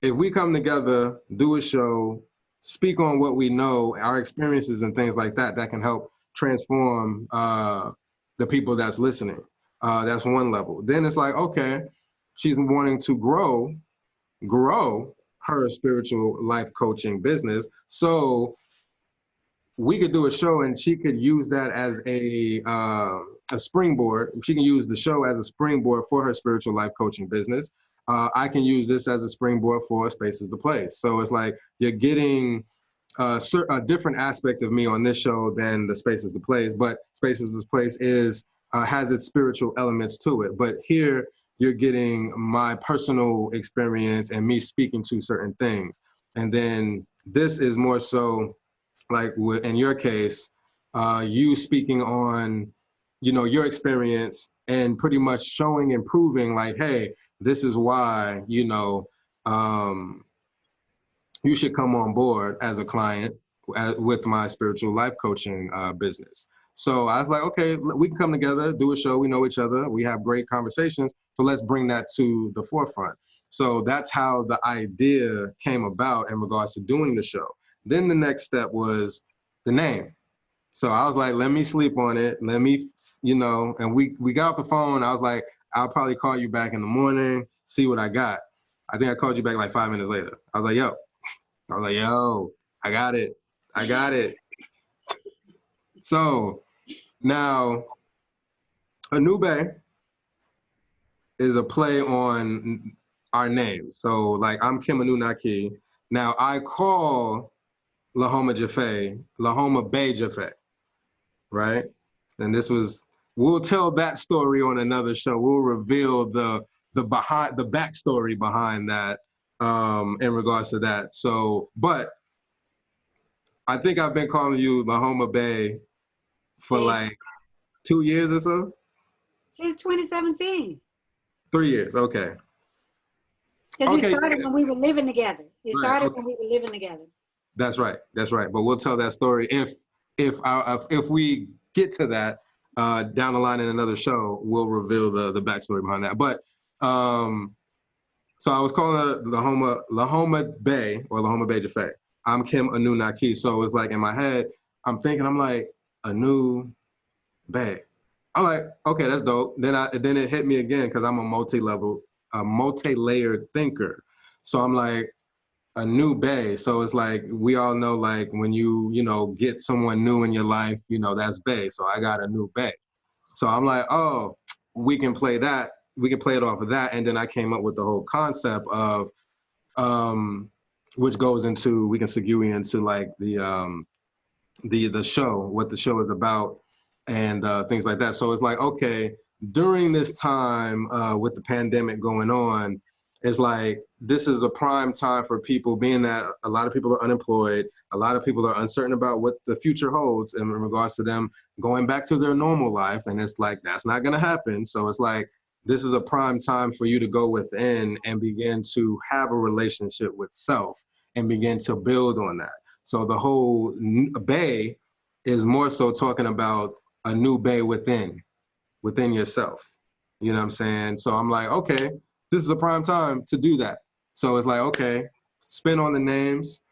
if we come together, do a show, speak on what we know, our experiences and things like that, that can help transform the people that's listening. That's one level. Then it's like, okay, she's wanting to grow her spiritual life coaching business. So we could do a show and she could use that as a springboard. She can use the show as a springboard for her spiritual life coaching business. I can use this as a springboard for Space is the Place. So it's like you're getting a different aspect of me on this show than the Space is the Place, but Space is the Place has its spiritual elements to it. But here you're getting my personal experience and me speaking to certain things. And then this is more so like in your case, you speaking on, your experience and pretty much showing and proving like, hey, this is why, you should come on board as a client with my spiritual life coaching business. So I was like, okay, we can come together, do a show. We know each other. We have great conversations. So let's bring that to the forefront. So that's how the idea came about in regards to doing the show. Then the next step was the name. So I was like, let me sleep on it. Let me, and we got off the phone. I was like, I'll probably call you back in the morning, see what I got. I think I called you back like 5 minutes later. I was like, yo, I got it. So now Anu Bey is a play on our name. So like I'm Khem Anu Naki. Now I call Lahoma JeFaye, Lahoma Bey JeFaye, right? And we'll tell that story on another show. We'll reveal the backstory behind that in regards to that. So, but I think I've been calling you Lahoma Bey for like 2 years or so. Since 2017. 3 years, okay. Because it started when we were living together. It started when we were living together. That's right. But we'll tell that story if we get to that down the line in another show. We'll reveal the backstory behind that. But so I was calling Lahoma Bey or Lahoma Bey JeFaye. I'm Khem Anu Naki. So it's like in my head, I'm like Anu Bey. I'm like, okay, that's dope. Then it hit me again because I'm a multi-layered thinker. So I'm like, Anu Bey. So it's like, we all know, like when you get someone new in your life, that's Bey. So I got Anu Bey. So I'm like, oh, we can play that. We can play it off of that. And then I came up with the whole concept of, which goes into, we can segue into like the show, what the show is about and things like that. So it's like, okay, during this time with the pandemic going on, it's like, this is a prime time for people, being that a lot of people are unemployed. A lot of people are uncertain about what the future holds in regards to them going back to their normal life. And it's like, that's not going to happen. So it's like, this is a prime time for you to go within and begin to have a relationship with self and begin to build on that. So the whole Bey is more so talking about a new Bey within yourself. You know what I'm saying? So I'm like, okay, this is a prime time to do that. So it's like, okay, spin on the names.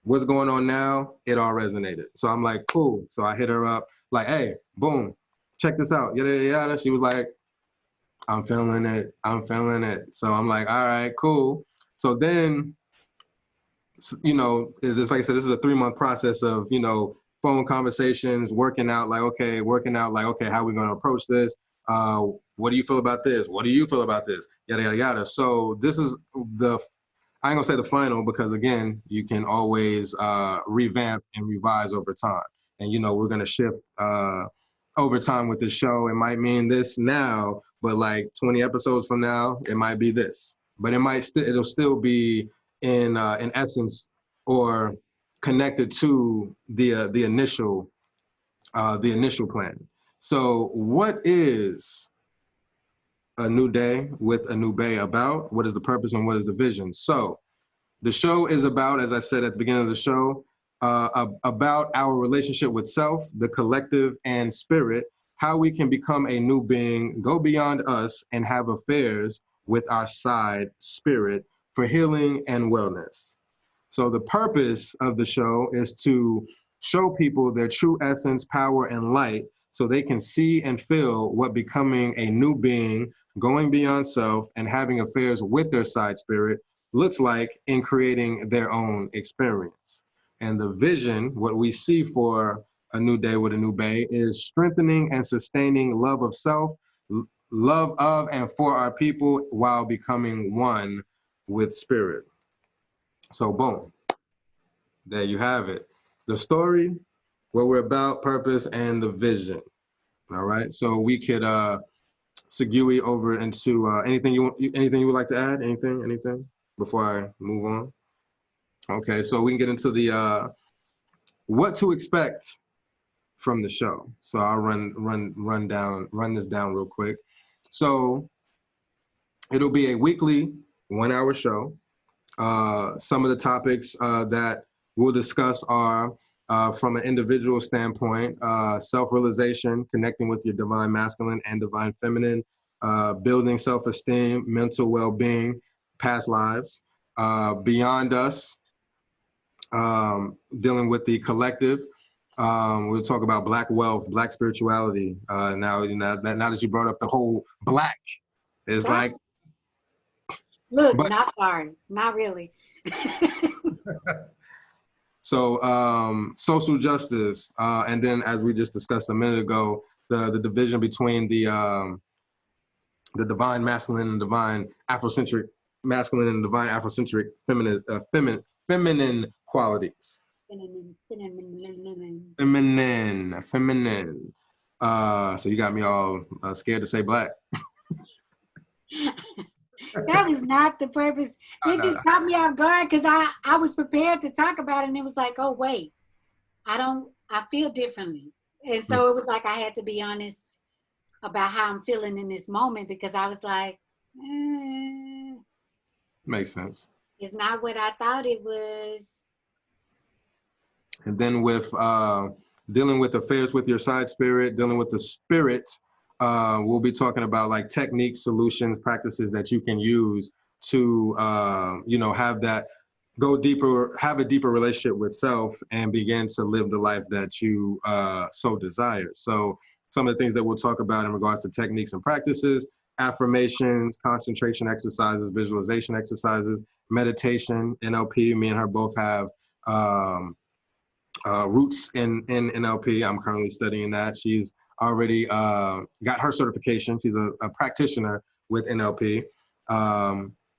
What's going on now? It all resonated. So I'm like, cool. So I hit her up, like, hey, boom, check this out. Yada, yada, yada. She was like, I'm feeling it. I'm feeling it. So I'm like, all right, cool. So then, you know, it's like I said, this is a 3-month process of, you know, phone conversations, working out, like, okay, how are we going to approach this? What do you feel about this? What do you feel about this? Yada, yada, yada. So this is I ain't gonna say the final, because again, you can always revamp and revise over time. And, you know, we're gonna shift over time with the show. It might mean this now, but like 20 episodes from now, it might be this. But it'll still be in essence or connected to the initial plan. So what is A New Day with A New Bey about? What is the purpose and what is the vision? So the show is about, as I said at the beginning of the show, about our relationship with self, the collective, and spirit, how we can become a new being, go beyond us, and have affairs with our side spirit for healing and wellness. So the purpose of the show is to show people their true essence, power, and light, so they can see and feel what becoming a new being, going beyond self, and having affairs with their side spirit looks like in creating their own experience. And the vision, what we see for A New Day with A New Bey, is strengthening and sustaining love of self, love of and for our people, while becoming one with spirit. So boom, there you have it. The story, what we're about, purpose, and the vision. All right, so we could segue over into anything you would like to add? Anything before I move on? Okay, so we can get into the what to expect from the show. So I'll run this down real quick. So it'll be a weekly 1-hour show. Some of the topics that we'll discuss are from an individual standpoint, self-realization, connecting with your divine masculine and divine feminine, building self-esteem, mental well-being, past lives, beyond us, dealing with the collective. We'll talk about Black wealth, Black spirituality. Now that you brought up the whole Black, it's like, look, not sorry, not really. So social justice, and then as we just discussed a minute ago, the division between the divine masculine and divine Afrocentric masculine and divine Afrocentric feminine qualities. Feminine. So you got me all scared to say Black. That was not the purpose. It just got me off guard because I was prepared to talk about it, and it was like, oh wait, I feel differently. And so it was like I had to be honest about how I'm feeling in this moment, because I was like, makes sense. It's not what I thought it was. And then with dealing with affairs with your side spirit, dealing with the spirit, we'll be talking about like techniques, solutions, practices that you can use to, have that go deeper, have a deeper relationship with self and begin to live the life that you so desire. So some of the things that we'll talk about in regards to techniques and practices: affirmations, concentration exercises, visualization exercises, meditation, NLP. Me and her both have roots in NLP. I'm currently studying that. She's already got her certification. She's a practitioner with NLP.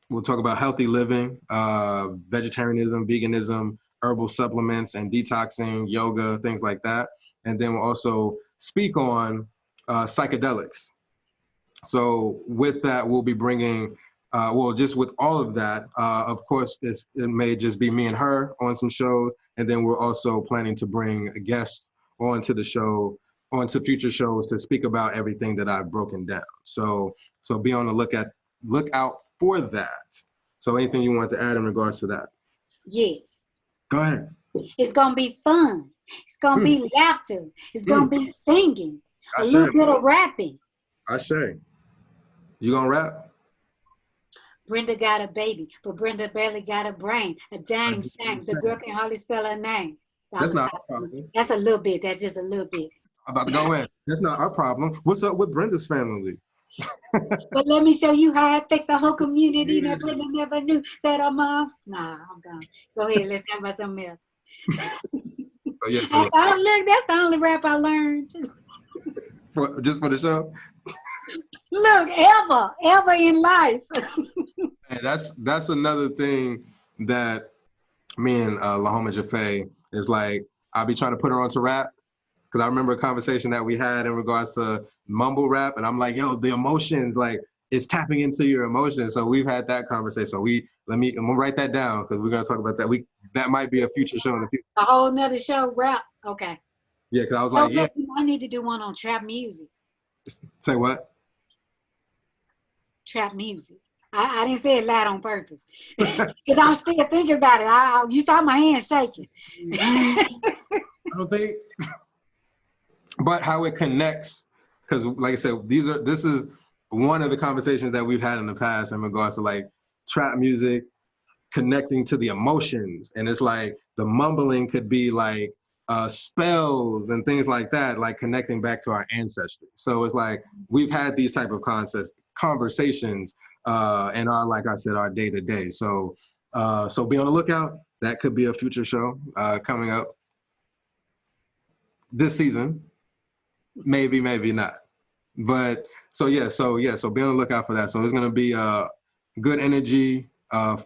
We'll talk about healthy living, vegetarianism, veganism, herbal supplements, and detoxing, yoga, things like that. And then we'll also speak on psychedelics. So with that, we'll be bringing, just with all of that, of course, it may just be me and her on some shows. And then we're also planning to bring guests onto the show, onto future shows, to speak about everything that I've broken down. So be on the lookout for that. So anything you want to add in regards to that? Yes. Go ahead. It's going to be fun. It's gonna Mm. be laughter. It's gonna be singing. A Ashe. little bit of rapping. Ashe. You gonna rap? Brenda got a baby, but Brenda barely got a brain. A dang shame. The girl can hardly spell her name. I'm That's gonna not stop. our problem. That's a little bit. That's just a little bit. I'm about to go in. That's not our problem. What's up with Brenda's family? But let me show you how it affects the whole community. That Brenda never knew that her mom. Nah, I'm gone. Go ahead. Let's talk about something else. So yeah, so Look, that's the only rap I learned. just for the show. Look, ever in life. And that's another thing that me and Lahoma JeFaye is like. I'll be trying to put her onto rap because I remember a conversation that we had in regards to mumble rap, and I'm like, yo, the emotions, like it's tapping into your emotions. So we've had that conversation. So I'm gonna write that down because we're gonna talk about that. That might be a future show in the future. A whole nother show, rap. Okay. Yeah, because I was like, yeah. I need to do one on trap music. Say what? Trap music. I didn't say it loud on purpose because I'm still thinking about it. You saw my hand shaking. I don't think, but how it connects, because like I said, this is one of the conversations that we've had in the past in regards to like trap music connecting to the emotions, and it's like the mumbling could be like spells and things like that, like connecting back to our ancestry. So it's like we've had these type of conversations in our, like I said, our day to day. So be on the lookout. That could be a future show coming up this season. Maybe not. But so be on the lookout for that. So there's gonna be good energy,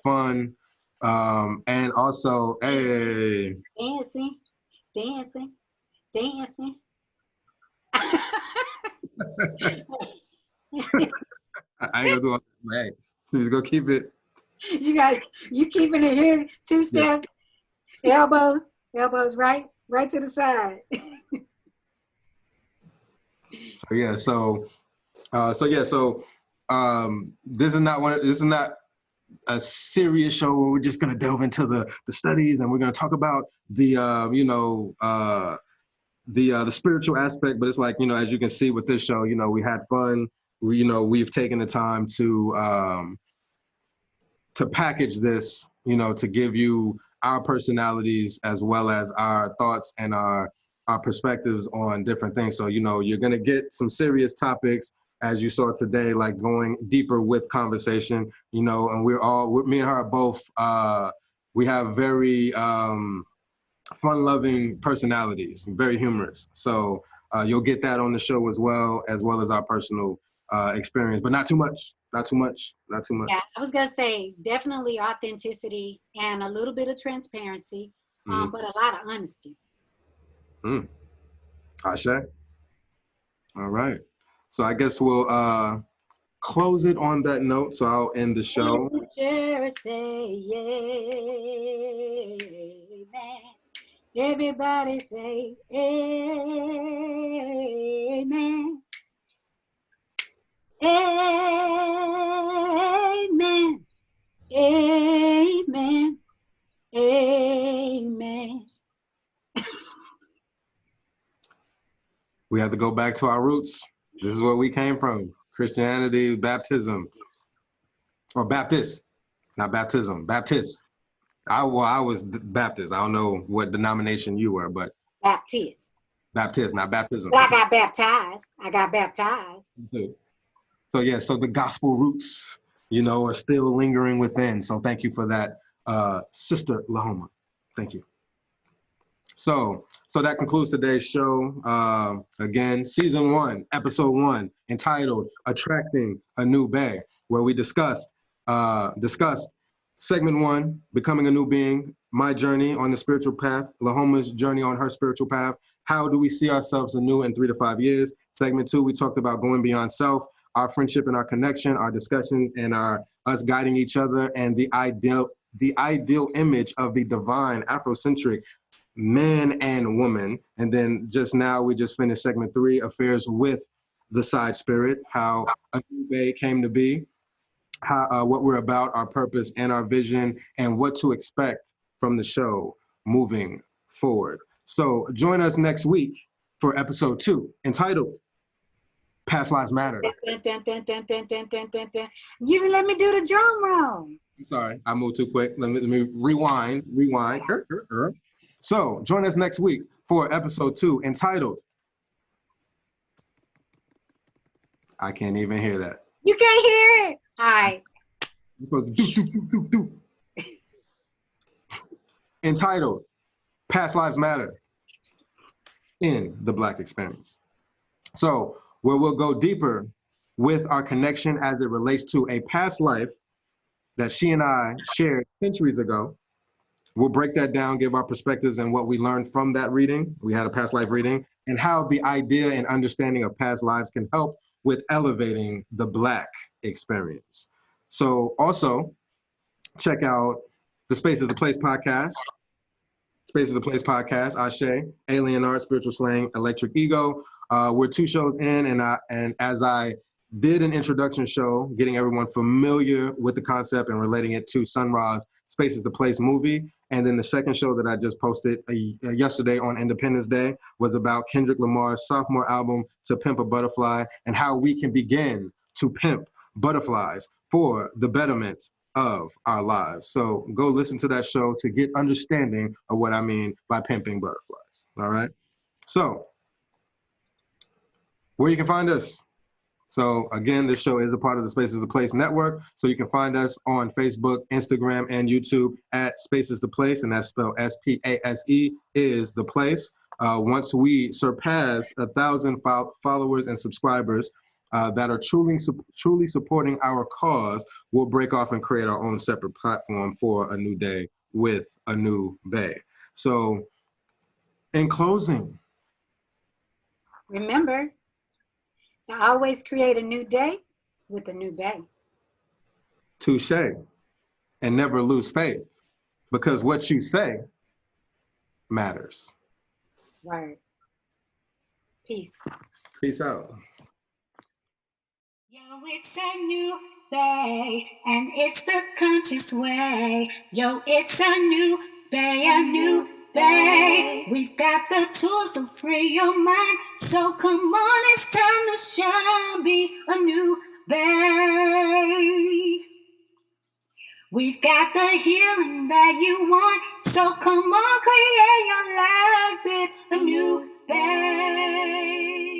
fun, and also Dancing. I ain't gonna do all that. Hey, just go keep it. You keeping it here, 2 steps, elbows right to the side. This is not a serious show where we're just gonna delve into the studies and we're gonna talk about the spiritual aspect, but it's like, as you can see with this show, we had fun. We've taken the time to package this, to give you our personalities as well as our thoughts and our perspectives on different things. So, you're going to get some serious topics as you saw today, like going deeper with conversation, and me and her are both, we have very fun-loving personalities, very humorous. So you'll get that on the show as well as our personal experience, but not too much. Yeah, I was gonna say definitely authenticity and a little bit of transparency, but a lot of honesty. Ashe. All right. So I guess we'll close it on that note. So I'll end the show. Say amen. Everybody say amen. Amen. Amen. Amen. We have to go back to our roots. This is where we came from. Christianity, baptism. Or Baptist, not baptism, Baptist. I was Baptist. I don't know what denomination you were, but Baptist, not baptism. But I got baptized. So the gospel roots, are still lingering within. So thank you for that, Sister Lahoma. Thank you. So that concludes today's show. Again, season 1, episode 1, entitled "Attracting a New Bey," where we discussed segment 1, becoming a new being, my journey on the spiritual path, Lahoma's journey on her spiritual path. How do we see ourselves anew in 3 to 5 years? Segment 2, we talked about going beyond self, our friendship and our connection, our discussions, and us guiding each other, and the ideal image of the divine afrocentric man and woman. And then just now we just finished segment 3, affairs with the side spirit, how Anu Bey came to be, how what we're about, our purpose and our vision, and what to expect from the show moving forward. So join us next week for episode 2, entitled Past Lives Matter. Dun, dun, dun, dun, dun, dun, dun, dun, dun. You didn't let me do the drum roll. I'm sorry, I moved too quick. Let me rewind. So join us next week for episode 2, entitled, I can't even hear that. You can't hear it. All right. You're supposed to do. Entitled, Past Lives Matter in the Black Experience. So where we'll go deeper with our connection as it relates to a past life that she and I shared centuries ago. We'll break that down, give our perspectives and what we learned from that reading. We had a past life reading, and how the idea and understanding of past lives can help with elevating the Black experience. So also check out the Space is the Place podcast. Space is the Place podcast, Ashe, Alien Art, Spiritual Slang, Electric Ego. We're 2 shows in, and as I did an introduction show, getting everyone familiar with the concept and relating it to Sun Ra's Space is the Place movie. And then the second show that I just posted yesterday on Independence Day was about Kendrick Lamar's sophomore album, To Pimp a Butterfly, and how we can begin to pimp butterflies for the betterment of our lives. So go listen to that show to get understanding of what I mean by pimping butterflies. All right. So where you can find us. So again, this show is a part of the Space is the Place network. So you can find us on Facebook, Instagram, and YouTube at Space is the Place, and that's spelled SPASE is the place. Once we surpass 1,000 followers and subscribers that are truly supporting our cause, we'll break off and create our own separate platform for a new day with Anu Bey. So in closing, remember to always create a new day with a new Bey. touche, and never lose faith, because what you say matters. Right. Peace. Peace out. Yo, it's a new Bey, and it's the conscious way. Yo, it's a new Bey, a new Bey. We've got the tools to free your mind. So come on, it's time to shine. Be a new Bey. We've got the healing that you want. So come on, create your life with a new Bey.